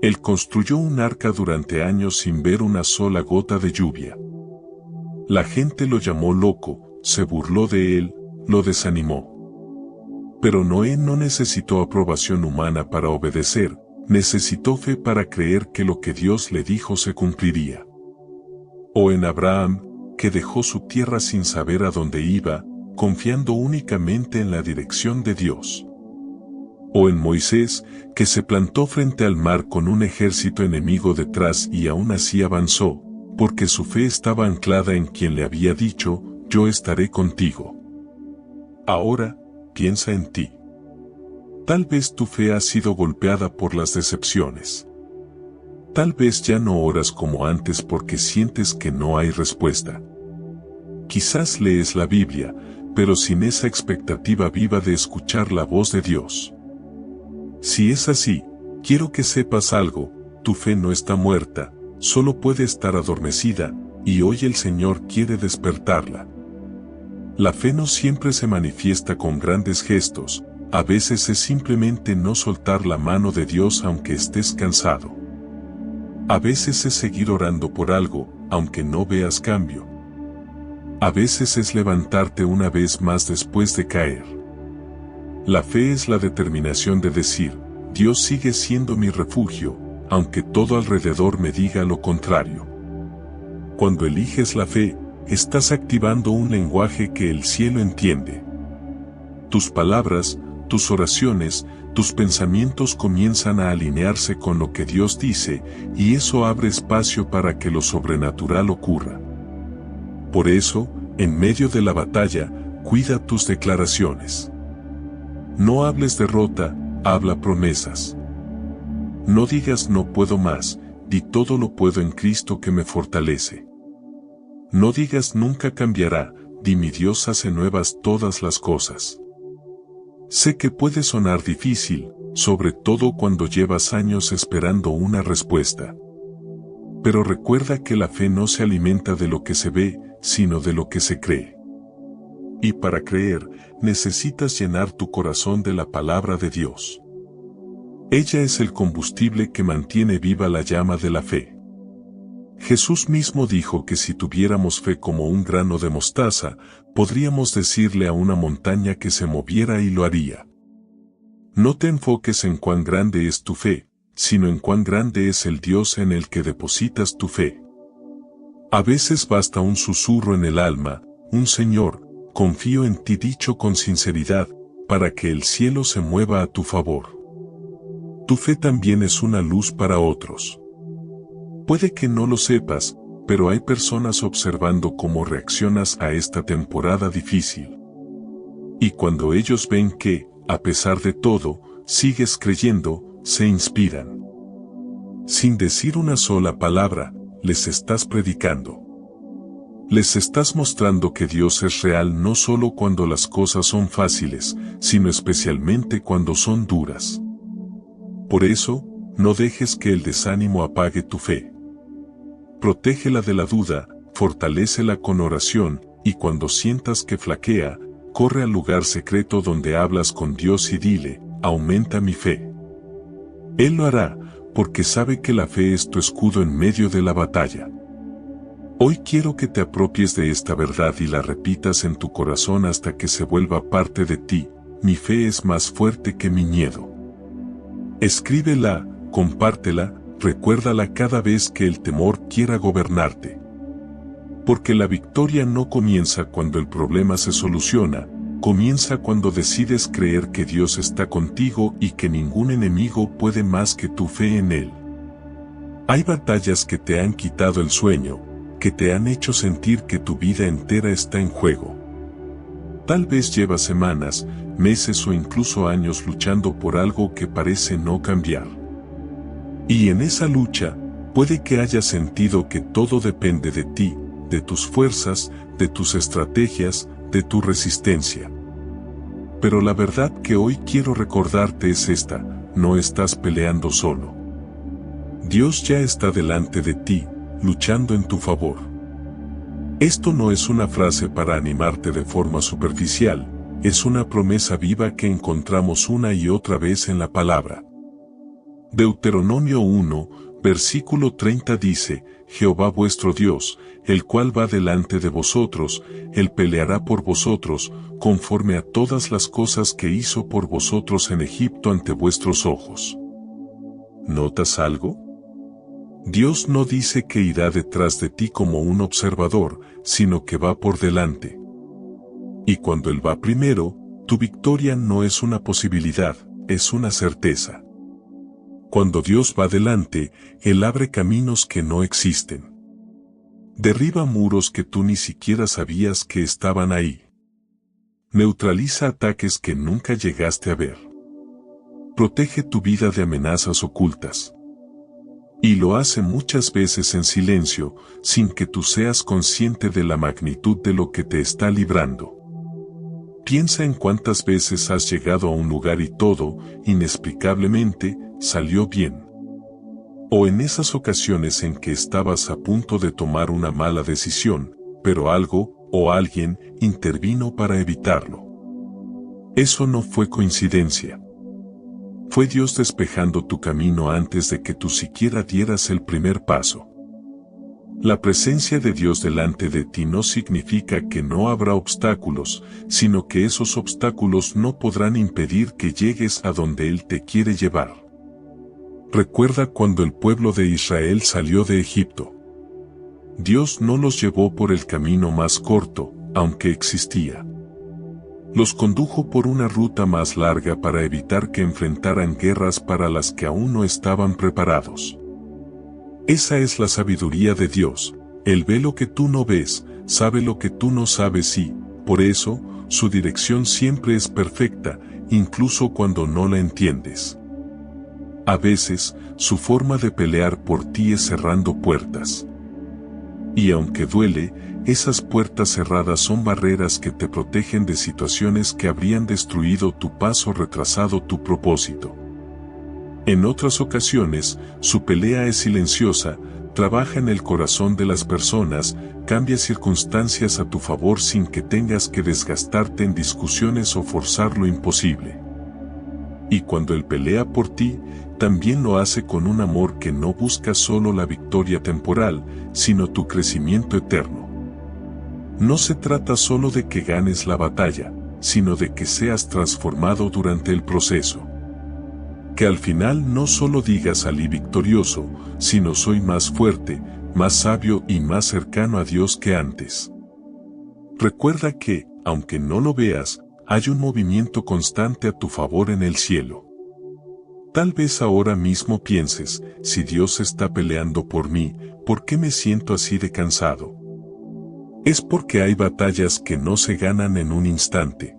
Él construyó un arca durante años sin ver una sola gota de lluvia. La gente lo llamó loco, se burló de él, lo desanimó. Pero Noé no necesitó aprobación humana para obedecer, necesitó fe para creer que lo que Dios le dijo se cumpliría. O en Abraham, que dejó su tierra sin saber a dónde iba, confiando únicamente en la dirección de Dios. O en Moisés, que se plantó frente al mar con un ejército enemigo detrás y aún así avanzó, porque su fe estaba anclada en quien le había dicho: yo estaré contigo. Ahora, piensa en ti. Tal vez tu fe ha sido golpeada por las decepciones. Tal vez ya no oras como antes porque sientes que no hay respuesta. Quizás lees la Biblia, pero sin esa expectativa viva de escuchar la voz de Dios. Si es así, quiero que sepas algo: tu fe no está muerta, solo puede estar adormecida, y hoy el Señor quiere despertarla. La fe no siempre se manifiesta con grandes gestos, a veces es simplemente no soltar la mano de Dios aunque estés cansado. A veces es seguir orando por algo, aunque no veas cambio. A veces es levantarte una vez más después de caer. La fe es la determinación de decir: Dios sigue siendo mi refugio, aunque todo alrededor me diga lo contrario. Cuando eliges la fe, estás activando un lenguaje que el cielo entiende. Tus palabras, tus oraciones, tus pensamientos comienzan a alinearse con lo que Dios dice, y eso abre espacio para que lo sobrenatural ocurra. Por eso, en medio de la batalla, cuida tus declaraciones. No hables derrota, habla promesas. No digas no puedo más, di todo lo puedo en Cristo que me fortalece. No digas nunca cambiará, di mi Dios hace nuevas todas las cosas. Sé que puede sonar difícil, sobre todo cuando llevas años esperando una respuesta. Pero recuerda que la fe no se alimenta de lo que se ve, sino de lo que se cree. Y para creer, necesitas llenar tu corazón de la palabra de Dios. Ella es el combustible que mantiene viva la llama de la fe. Jesús mismo dijo que si tuviéramos fe como un grano de mostaza, podríamos decirle a una montaña que se moviera y lo haría. No te enfoques en cuán grande es tu fe, sino en cuán grande es el Dios en el que depositas tu fe. A veces basta un susurro en el alma, un Señor, confío en ti dicho con sinceridad, para que el cielo se mueva a tu favor. Tu fe también es una luz para otros. Puede que no lo sepas, pero hay personas observando cómo reaccionas a esta temporada difícil. Y cuando ellos ven que, a pesar de todo, sigues creyendo, se inspiran. Sin decir una sola palabra, les estás predicando. Les estás mostrando que Dios es real no solo cuando las cosas son fáciles, sino especialmente cuando son duras. Por eso, no dejes que el desánimo apague tu fe. Protégela de la duda, fortalécela con oración, y cuando sientas que flaquea, corre al lugar secreto donde hablas con Dios y dile, aumenta mi fe. Él lo hará, porque sabe que la fe es tu escudo en medio de la batalla. Hoy quiero que te apropies de esta verdad y la repitas en tu corazón hasta que se vuelva parte de ti. Mi fe es más fuerte que mi miedo. Escríbela, compártela, recuérdala cada vez que el temor quiera gobernarte. Porque la victoria no comienza cuando el problema se soluciona, comienza cuando decides creer que Dios está contigo y que ningún enemigo puede más que tu fe en Él. Hay batallas que te han quitado el sueño, que te han hecho sentir que tu vida entera está en juego. Tal vez llevas semanas, meses o incluso años luchando por algo que parece no cambiar. Y en esa lucha, puede que hayas sentido que todo depende de ti, de tus fuerzas, de tus estrategias, de tu resistencia. Pero la verdad que hoy quiero recordarte es esta: no estás peleando solo. Dios ya está delante de ti, luchando en tu favor. Esto no es una frase para animarte de forma superficial, es una promesa viva que encontramos una y otra vez en la palabra. Deuteronomio 1, versículo 30 dice, Jehová vuestro Dios, el cual va delante de vosotros, Él peleará por vosotros, conforme a todas las cosas que hizo por vosotros en Egipto ante vuestros ojos. ¿Notas algo? Dios no dice que irá detrás de ti como un observador, sino que va por delante. Y cuando Él va primero, tu victoria no es una posibilidad, es una certeza. Cuando Dios va delante, Él abre caminos que no existen. Derriba muros que tú ni siquiera sabías que estaban ahí. Neutraliza ataques que nunca llegaste a ver. Protege tu vida de amenazas ocultas. Y lo hace muchas veces en silencio, sin que tú seas consciente de la magnitud de lo que te está librando. Piensa en cuántas veces has llegado a un lugar y todo, inexplicablemente, salió bien. O en esas ocasiones en que estabas a punto de tomar una mala decisión, pero algo, o alguien, intervino para evitarlo. Eso no fue coincidencia. Fue Dios despejando tu camino antes de que tú siquiera dieras el primer paso. La presencia de Dios delante de ti no significa que no habrá obstáculos, sino que esos obstáculos no podrán impedir que llegues a donde Él te quiere llevar. Recuerda cuando el pueblo de Israel salió de Egipto. Dios no los llevó por el camino más corto, aunque existía. Los condujo por una ruta más larga para evitar que enfrentaran guerras para las que aún no estaban preparados. Esa es la sabiduría de Dios. Él ve lo que tú no ves, sabe lo que tú no sabes y, por eso, su dirección siempre es perfecta, incluso cuando no la entiendes. A veces, su forma de pelear por ti es cerrando puertas. Y aunque duele, esas puertas cerradas son barreras que te protegen de situaciones que habrían destruido tu paso o retrasado tu propósito. En otras ocasiones, su pelea es silenciosa, trabaja en el corazón de las personas, cambia circunstancias a tu favor sin que tengas que desgastarte en discusiones o forzar lo imposible. Y cuando Él pelea por ti, también lo hace con un amor que no busca solo la victoria temporal, sino tu crecimiento eterno. No se trata solo de que ganes la batalla, sino de que seas transformado durante el proceso. Que al final no solo digas salí victorioso, sino soy más fuerte, más sabio y más cercano a Dios que antes. Recuerda que, aunque no lo veas, hay un movimiento constante a tu favor en el cielo. Tal vez ahora mismo pienses, si Dios está peleando por mí, ¿por qué me siento así de cansado? Es porque hay batallas que no se ganan en un instante.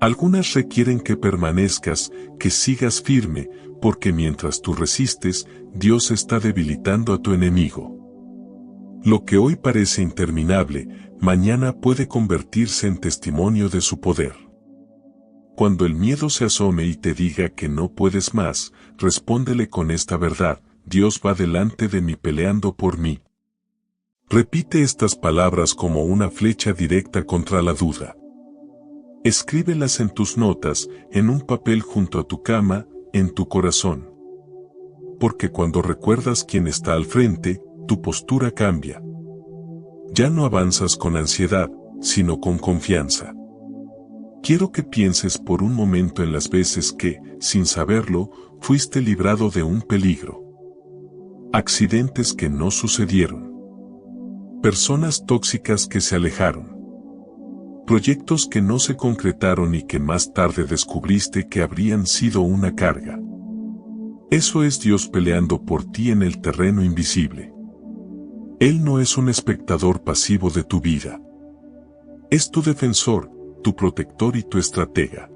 Algunas requieren que permanezcas, que sigas firme, porque mientras tú resistes, Dios está debilitando a tu enemigo. Lo que hoy parece interminable, mañana puede convertirse en testimonio de su poder. Cuando el miedo se asome y te diga que no puedes más, respóndele con esta verdad: Dios va delante de mí peleando por mí. Repite estas palabras como una flecha directa contra la duda. Escríbelas en tus notas, en un papel junto a tu cama, en tu corazón. Porque cuando recuerdas quién está al frente, tu postura cambia. Ya no avanzas con ansiedad, sino con confianza. Quiero que pienses por un momento en las veces que, sin saberlo, fuiste librado de un peligro. Accidentes que no sucedieron. Personas tóxicas que se alejaron. Proyectos que no se concretaron y que más tarde descubriste que habrían sido una carga. Eso es Dios peleando por ti en el terreno invisible. Él no es un espectador pasivo de tu vida. Es tu defensor, tu protector y tu estratega.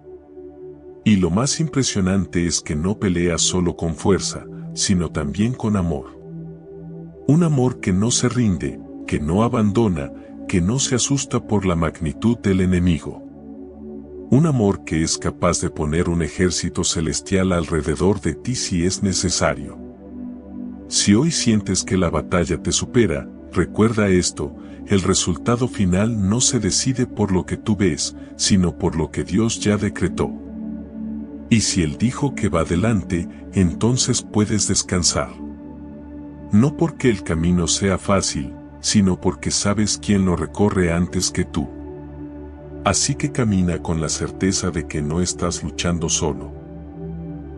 Y lo más impresionante es que no pelea solo con fuerza, sino también con amor. Un amor que no se rinde, que no abandona, que no se asusta por la magnitud del enemigo. Un amor que es capaz de poner un ejército celestial alrededor de ti si es necesario. Si hoy sientes que la batalla te supera, recuerda esto: el resultado final no se decide por lo que tú ves, sino por lo que Dios ya decretó. Y si Él dijo que va adelante, entonces puedes descansar. No porque el camino sea fácil, sino porque sabes quién lo recorre antes que tú. Así que camina con la certeza de que no estás luchando solo.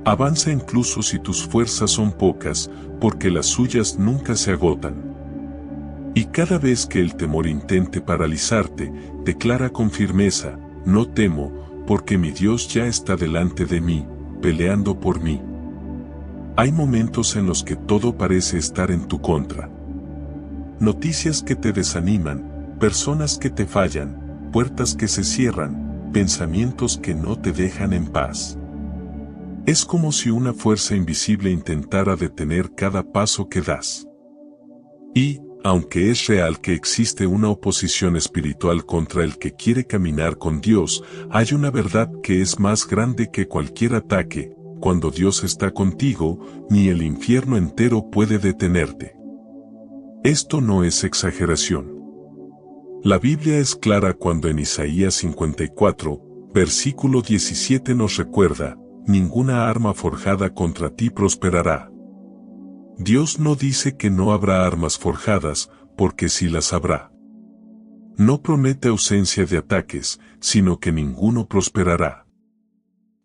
Avanza incluso si tus fuerzas son pocas, porque las suyas nunca se agotan. Y cada vez que el temor intente paralizarte, declara con firmeza: no temo, porque mi Dios ya está delante de mí, peleando por mí. Hay momentos en los que todo parece estar en tu contra. Noticias que te desaniman, personas que te fallan, puertas que se cierran, pensamientos que no te dejan en paz. Es como si una fuerza invisible intentara detener cada paso que das. Y, aunque es real que existe una oposición espiritual contra el que quiere caminar con Dios, hay una verdad que es más grande que cualquier ataque: cuando Dios está contigo, ni el infierno entero puede detenerte. Esto no es exageración. La Biblia es clara cuando en Isaías 54, versículo 17 nos recuerda: ninguna arma forjada contra ti prosperará. Dios no dice que no habrá armas forjadas, porque sí las habrá. No promete ausencia de ataques, sino que ninguno prosperará.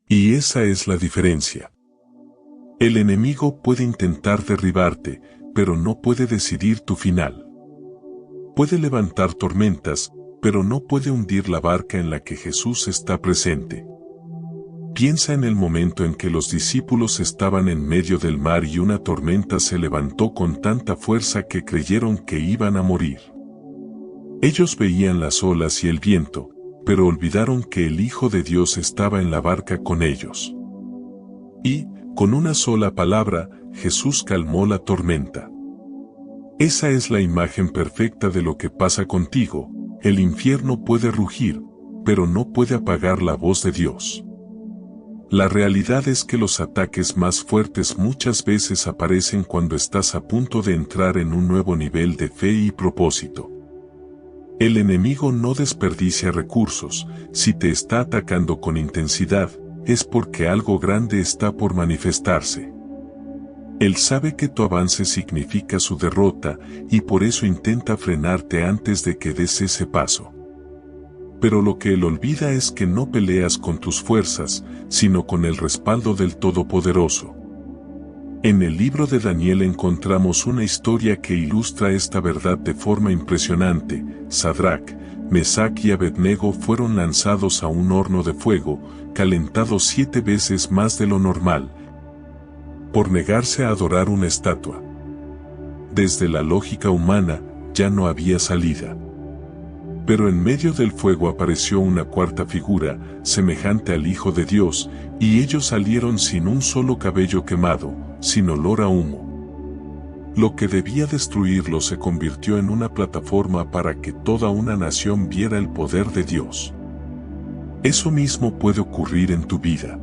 Y esa es la diferencia. El enemigo puede intentar derribarte, pero no puede decidir tu final. Puede levantar tormentas, pero no puede hundir la barca en la que Jesús está presente. Piensa en el momento en que los discípulos estaban en medio del mar y una tormenta se levantó con tanta fuerza que creyeron que iban a morir. Ellos veían las olas y el viento, pero olvidaron que el Hijo de Dios estaba en la barca con ellos. Y, con una sola palabra, Jesús calmó la tormenta. Esa es la imagen perfecta de lo que pasa contigo. El infierno puede rugir, pero no puede apagar la voz de Dios. La realidad es que los ataques más fuertes muchas veces aparecen cuando estás a punto de entrar en un nuevo nivel de fe y propósito. El enemigo no desperdicia recursos. Si te está atacando con intensidad, es porque algo grande está por manifestarse. Él sabe que tu avance significa su derrota, y por eso intenta frenarte antes de que des ese paso. Pero lo que él olvida es que no peleas con tus fuerzas, sino con el respaldo del Todopoderoso. En el libro de Daniel encontramos una historia que ilustra esta verdad de forma impresionante. Sadrac, Mesac y Abednego fueron lanzados a un horno de fuego, calentado 7 veces más de lo normal, por negarse a adorar una estatua. Desde la lógica humana, ya no había salida. Pero en medio del fuego apareció una cuarta figura, semejante al Hijo de Dios, y ellos salieron sin un solo cabello quemado, sin olor a humo. Lo que debía destruirlo se convirtió en una plataforma para que toda una nación viera el poder de Dios. Eso mismo puede ocurrir en tu vida.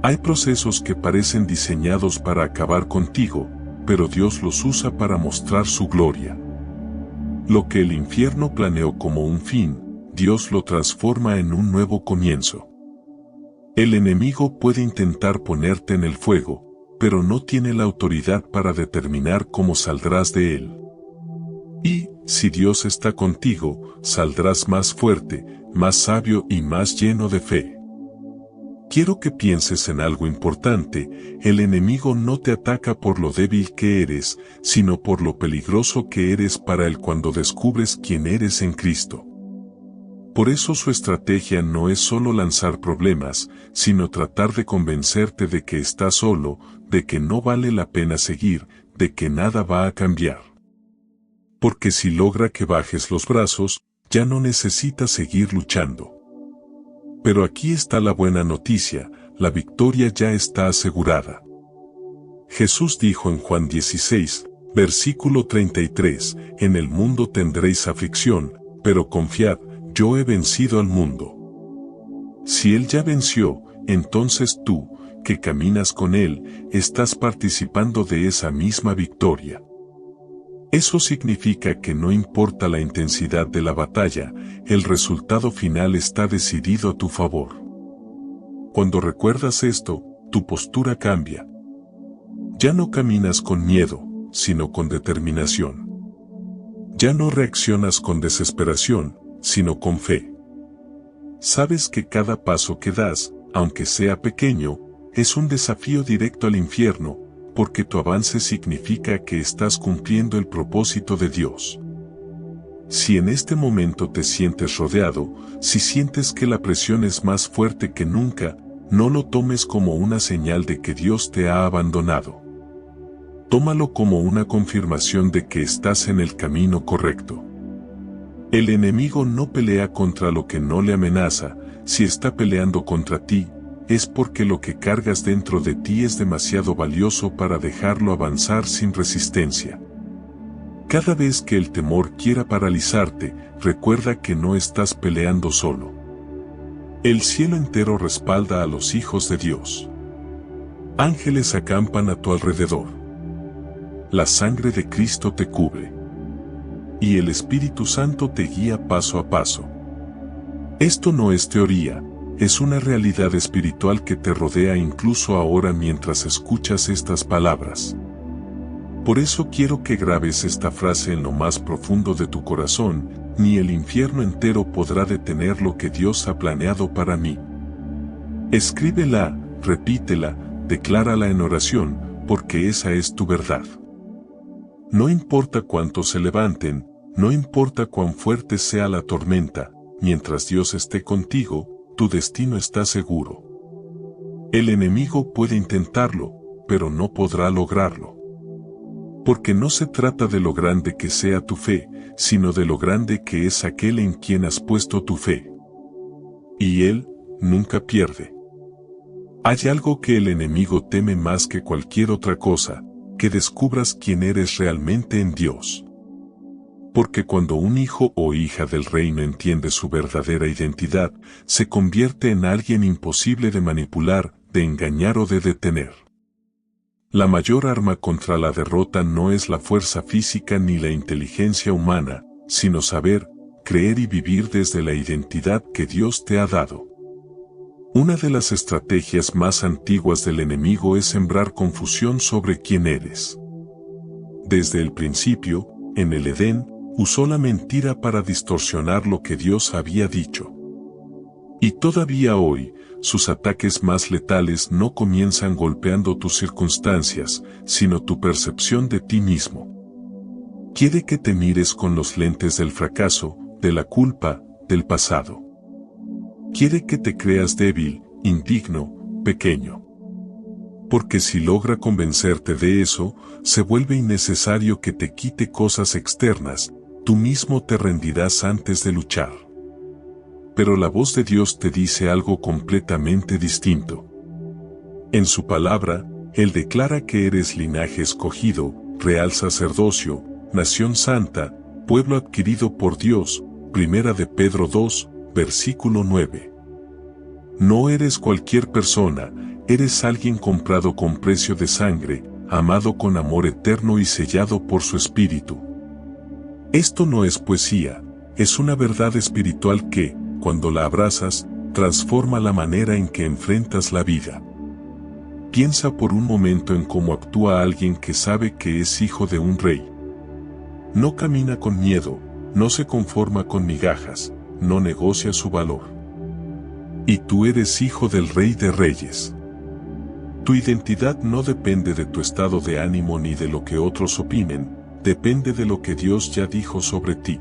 Hay procesos que parecen diseñados para acabar contigo, pero Dios los usa para mostrar su gloria. Lo que el infierno planeó como un fin, Dios lo transforma en un nuevo comienzo. El enemigo puede intentar ponerte en el fuego, pero no tiene la autoridad para determinar cómo saldrás de él. Y, si Dios está contigo, saldrás más fuerte, más sabio y más lleno de fe. Quiero que pienses en algo importante: el enemigo no te ataca por lo débil que eres, sino por lo peligroso que eres para él cuando descubres quién eres en Cristo. Por eso su estrategia no es solo lanzar problemas, sino tratar de convencerte de que estás solo, de que no vale la pena seguir, de que nada va a cambiar. Porque si logra que bajes los brazos, ya no necesitas seguir luchando. Pero aquí está la buena noticia: la victoria ya está asegurada. Jesús dijo en Juan 16, versículo 33, en el mundo tendréis aflicción, pero confiad, yo he vencido al mundo. Si Él ya venció, entonces tú, que caminas con Él, estás participando de esa misma victoria. Eso significa que no importa la intensidad de la batalla, el resultado final está decidido a tu favor. Cuando recuerdas esto, tu postura cambia. Ya no caminas con miedo, sino con determinación. Ya no reaccionas con desesperación, sino con fe. Sabes que cada paso que das, aunque sea pequeño, es un desafío directo al infierno, porque tu avance significa que estás cumpliendo el propósito de Dios. Si en este momento te sientes rodeado, si sientes que la presión es más fuerte que nunca, no lo tomes como una señal de que Dios te ha abandonado. Tómalo como una confirmación de que estás en el camino correcto. El enemigo no pelea contra lo que no le amenaza. Si está peleando contra ti, es porque lo que cargas dentro de ti es demasiado valioso para dejarlo avanzar sin resistencia. Cada vez que el temor quiera paralizarte, recuerda que no estás peleando solo. El cielo entero respalda a los hijos de Dios. Ángeles acampan a tu alrededor. La sangre de Cristo te cubre. Y el Espíritu Santo te guía paso a paso. Esto no es teoría, es una realidad espiritual que te rodea incluso ahora mientras escuchas estas palabras. Por eso quiero que grabes esta frase en lo más profundo de tu corazón: ni el infierno entero podrá detener lo que Dios ha planeado para mí. Escríbela, repítela, declárala en oración, porque esa es tu verdad. No importa cuánto se levanten, no importa cuán fuerte sea la tormenta, mientras Dios esté contigo, tu destino está seguro. El enemigo puede intentarlo, pero no podrá lograrlo. Porque no se trata de lo grande que sea tu fe, sino de lo grande que es aquel en quien has puesto tu fe. Y Él nunca pierde. Hay algo que el enemigo teme más que cualquier otra cosa: que descubras quién eres realmente en Dios. Porque cuando un hijo o hija del reino entiende su verdadera identidad, se convierte en alguien imposible de manipular, de engañar o de detener. La mayor arma contra la derrota no es la fuerza física ni la inteligencia humana, sino saber, creer y vivir desde la identidad que Dios te ha dado. Una de las estrategias más antiguas del enemigo es sembrar confusión sobre quién eres. Desde el principio, en el Edén, usó la mentira para distorsionar lo que Dios había dicho. Y todavía hoy, sus ataques más letales no comienzan golpeando tus circunstancias, sino tu percepción de ti mismo. Quiere que te mires con los lentes del fracaso, de la culpa, del pasado. Quiere que te creas débil, indigno, pequeño. Porque si logra convencerte de eso, se vuelve innecesario que te quite cosas externas, tú mismo te rendirás antes de luchar. Pero la voz de Dios te dice algo completamente distinto. En su palabra, Él declara que eres linaje escogido, real sacerdocio, nación santa, pueblo adquirido por Dios, 1 de Pedro 2, versículo 9. No eres cualquier persona, eres alguien comprado con precio de sangre, amado con amor eterno y sellado por su Espíritu. Esto no es poesía, es una verdad espiritual que, cuando la abrazas, transforma la manera en que enfrentas la vida. Piensa por un momento en cómo actúa alguien que sabe que es hijo de un rey. No camina con miedo, no se conforma con migajas, no negocia su valor. Y tú eres hijo del Rey de Reyes. Tu identidad no depende de tu estado de ánimo ni de lo que otros opinen, depende de lo que Dios ya dijo sobre ti.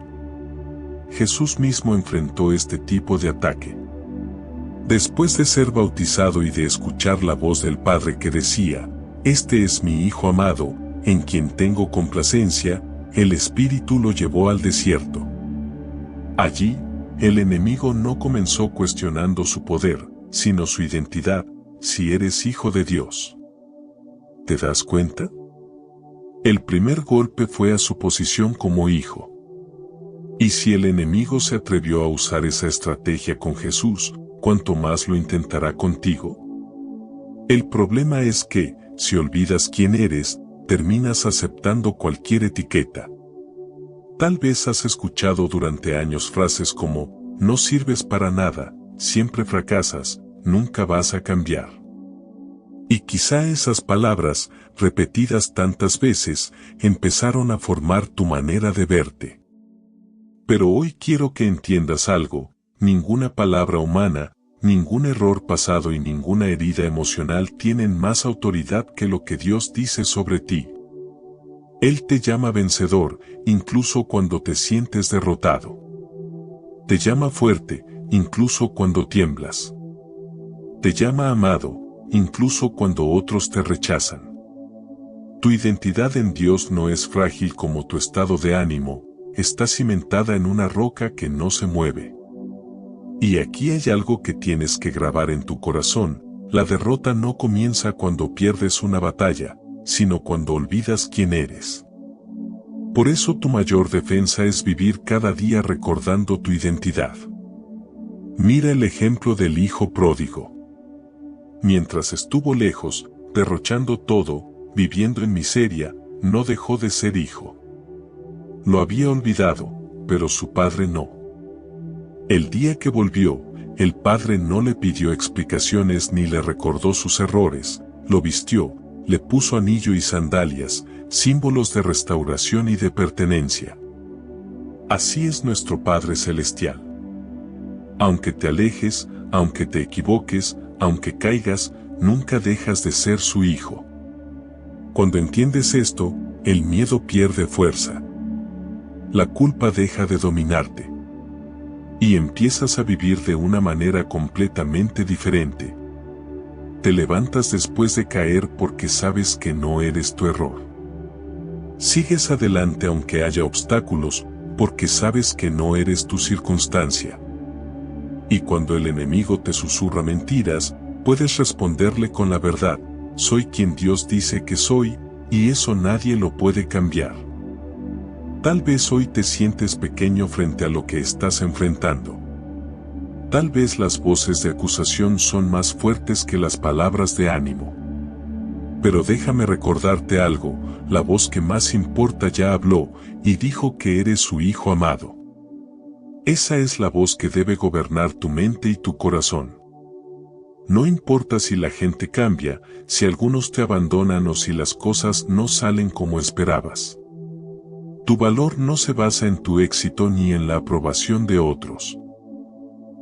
Jesús mismo enfrentó este tipo de ataque. Después de ser bautizado y de escuchar la voz del Padre que decía, «Este es mi Hijo amado, en quien tengo complacencia», el Espíritu lo llevó al desierto. Allí, el enemigo no comenzó cuestionando su poder, sino su identidad, si eres hijo de Dios. ¿Te das cuenta? El primer golpe fue a su posición como hijo. Y si el enemigo se atrevió a usar esa estrategia con Jesús, ¿cuánto más lo intentará contigo? El problema es que, si olvidas quién eres, terminas aceptando cualquier etiqueta. Tal vez has escuchado durante años frases como, no sirves para nada, siempre fracasas, nunca vas a cambiar. Y quizá esas palabras, repetidas tantas veces, empezaron a formar tu manera de verte. Pero hoy quiero que entiendas algo, ninguna palabra humana, ningún error pasado y ninguna herida emocional tienen más autoridad que lo que Dios dice sobre ti. Él te llama vencedor, incluso cuando te sientes derrotado. Te llama fuerte, incluso cuando tiemblas. Te llama amado, incluso cuando otros te rechazan. Tu identidad en Dios no es frágil como tu estado de ánimo, está cimentada en una roca que no se mueve. Y aquí hay algo que tienes que grabar en tu corazón, la derrota no comienza cuando pierdes una batalla, sino cuando olvidas quién eres. Por eso tu mayor defensa es vivir cada día recordando tu identidad. Mira el ejemplo del hijo pródigo. Mientras estuvo lejos, derrochando todo, viviendo en miseria, no dejó de ser hijo. Lo había olvidado, pero su padre no. El día que volvió, el padre no le pidió explicaciones ni le recordó sus errores, lo vistió, le puso anillo y sandalias, símbolos de restauración y de pertenencia. Así es nuestro Padre Celestial. Aunque te alejes, aunque te equivoques, aunque caigas, nunca dejas de ser su hijo. Cuando entiendes esto, el miedo pierde fuerza. La culpa deja de dominarte. Y empiezas a vivir de una manera completamente diferente. Te levantas después de caer porque sabes que no eres tu error. Sigues adelante aunque haya obstáculos, porque sabes que no eres tu circunstancia. Y cuando el enemigo te susurra mentiras, puedes responderle con la verdad, soy quien Dios dice que soy, y eso nadie lo puede cambiar. Tal vez hoy te sientes pequeño frente a lo que estás enfrentando. Tal vez las voces de acusación son más fuertes que las palabras de ánimo. Pero déjame recordarte algo, la voz que más importa ya habló, y dijo que eres su hijo amado. Esa es la voz que debe gobernar tu mente y tu corazón. No importa si la gente cambia, si algunos te abandonan o si las cosas no salen como esperabas. Tu valor no se basa en tu éxito ni en la aprobación de otros.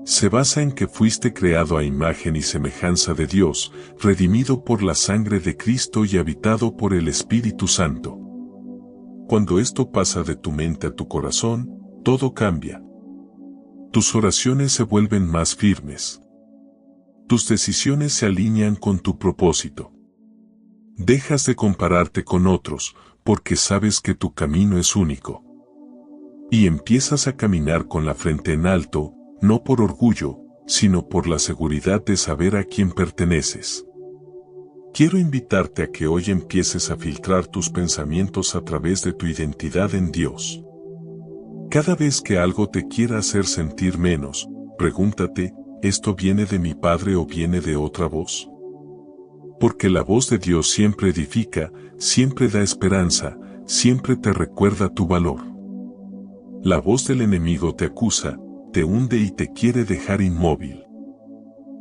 Se basa en que fuiste creado a imagen y semejanza de Dios, redimido por la sangre de Cristo y habitado por el Espíritu Santo. Cuando esto pasa de tu mente a tu corazón, todo cambia. Tus oraciones se vuelven más firmes. Tus decisiones se alinean con tu propósito. Dejas de compararte con otros, porque sabes que tu camino es único. Y empiezas a caminar con la frente en alto, no por orgullo, sino por la seguridad de saber a quién perteneces. Quiero invitarte a que hoy empieces a filtrar tus pensamientos a través de tu identidad en Dios. Cada vez que algo te quiera hacer sentir menos, pregúntate, ¿esto viene de mi Padre o viene de otra voz? Porque la voz de Dios siempre edifica, siempre da esperanza, siempre te recuerda tu valor. La voz del enemigo te acusa, te hunde y te quiere dejar inmóvil.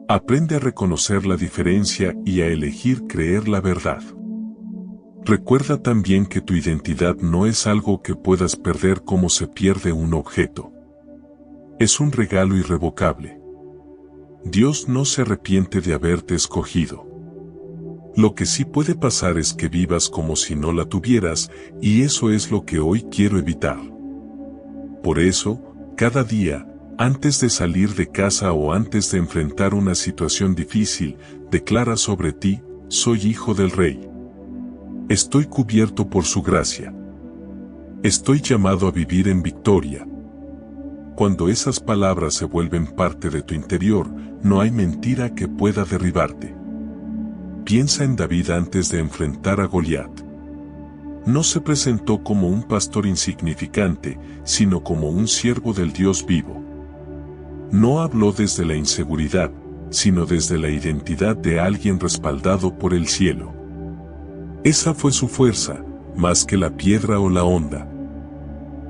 Aprende a reconocer la diferencia y a elegir creer la verdad. Recuerda también que tu identidad no es algo que puedas perder como se pierde un objeto. Es un regalo irrevocable. Dios no se arrepiente de haberte escogido. Lo que sí puede pasar es que vivas como si no la tuvieras, y eso es lo que hoy quiero evitar. Por eso, cada día, antes de salir de casa o antes de enfrentar una situación difícil, declara sobre ti, soy hijo del Rey. Estoy cubierto por su gracia. Estoy llamado a vivir en victoria. Cuando esas palabras se vuelven parte de tu interior, no hay mentira que pueda derribarte. Piensa en David antes de enfrentar a Goliat. No se presentó como un pastor insignificante, sino como un siervo del Dios vivo. No habló desde la inseguridad, sino desde la identidad de alguien respaldado por el cielo. Esa fue su fuerza, más que la piedra o la onda.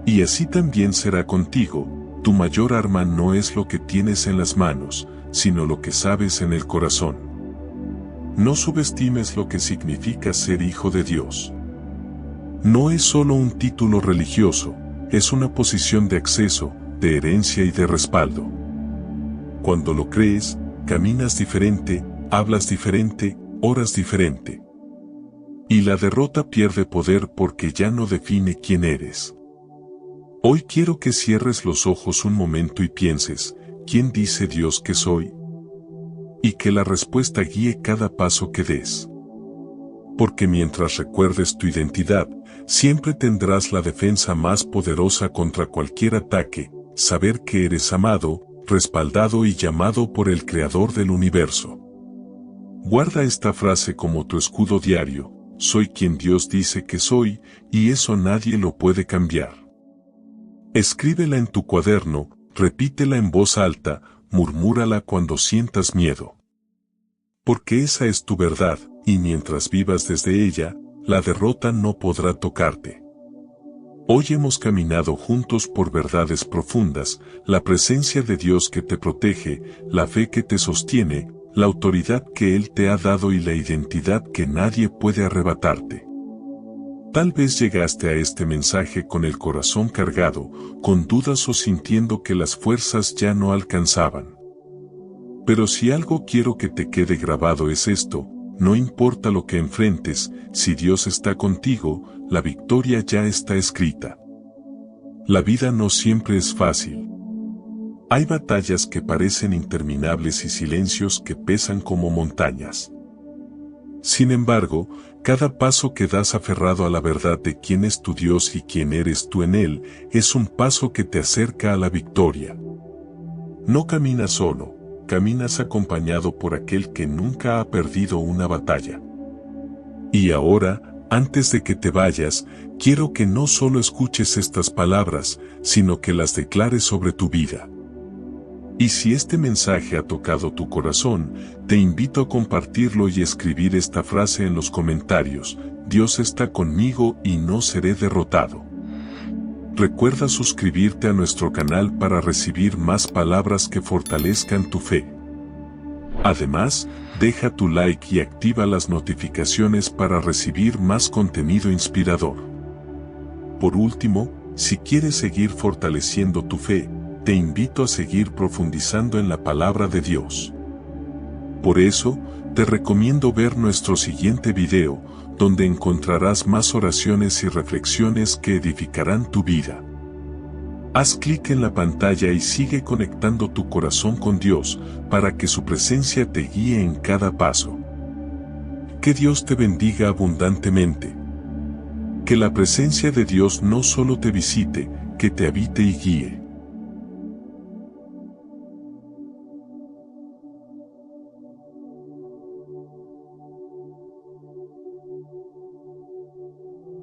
Y así también será contigo, tu mayor arma no es lo que tienes en las manos, sino lo que sabes en el corazón. No subestimes lo que significa ser hijo de Dios. No es solo un título religioso, es una posición de acceso, de herencia y de respaldo. Cuando lo crees, caminas diferente, hablas diferente, oras diferente. Y la derrota pierde poder porque ya no define quién eres. Hoy quiero que cierres los ojos un momento y pienses, ¿quién dice Dios que soy? Y que la respuesta guíe cada paso que des. Porque mientras recuerdes tu identidad, siempre tendrás la defensa más poderosa contra cualquier ataque, saber que eres amado, respaldado y llamado por el Creador del universo. Guarda esta frase como tu escudo diario, soy quien Dios dice que soy, y eso nadie lo puede cambiar. Escríbela en tu cuaderno, repítela en voz alta, murmúrala cuando sientas miedo. Porque esa es tu verdad, y mientras vivas desde ella, la derrota no podrá tocarte. Hoy hemos caminado juntos por verdades profundas, la presencia de Dios que te protege, la fe que te sostiene, la autoridad que Él te ha dado y la identidad que nadie puede arrebatarte. Tal vez llegaste a este mensaje con el corazón cargado, con dudas o sintiendo que las fuerzas ya no alcanzaban. Pero si algo quiero que te quede grabado es esto, no importa lo que enfrentes, si Dios está contigo, la victoria ya está escrita. La vida no siempre es fácil. Hay batallas que parecen interminables y silencios que pesan como montañas. Sin embargo, cada paso que das aferrado a la verdad de quién es tu Dios y quién eres tú en Él, es un paso que te acerca a la victoria. No caminas solo, caminas acompañado por aquel que nunca ha perdido una batalla. Y ahora, antes de que te vayas, quiero que no solo escuches estas palabras, sino que las declares sobre tu vida. Y si este mensaje ha tocado tu corazón, te invito a compartirlo y escribir esta frase en los comentarios, Dios está conmigo y no seré derrotado. Recuerda suscribirte a nuestro canal para recibir más palabras que fortalezcan tu fe. Además, deja tu like y activa las notificaciones para recibir más contenido inspirador. Por último, si quieres seguir fortaleciendo tu fe, te invito a seguir profundizando en la palabra de Dios. Por eso, te recomiendo ver nuestro siguiente video, donde encontrarás más oraciones y reflexiones que edificarán tu vida. Haz clic en la pantalla y sigue conectando tu corazón con Dios, para que su presencia te guíe en cada paso. Que Dios te bendiga abundantemente. Que la presencia de Dios no solo te visite, que te habite y guíe.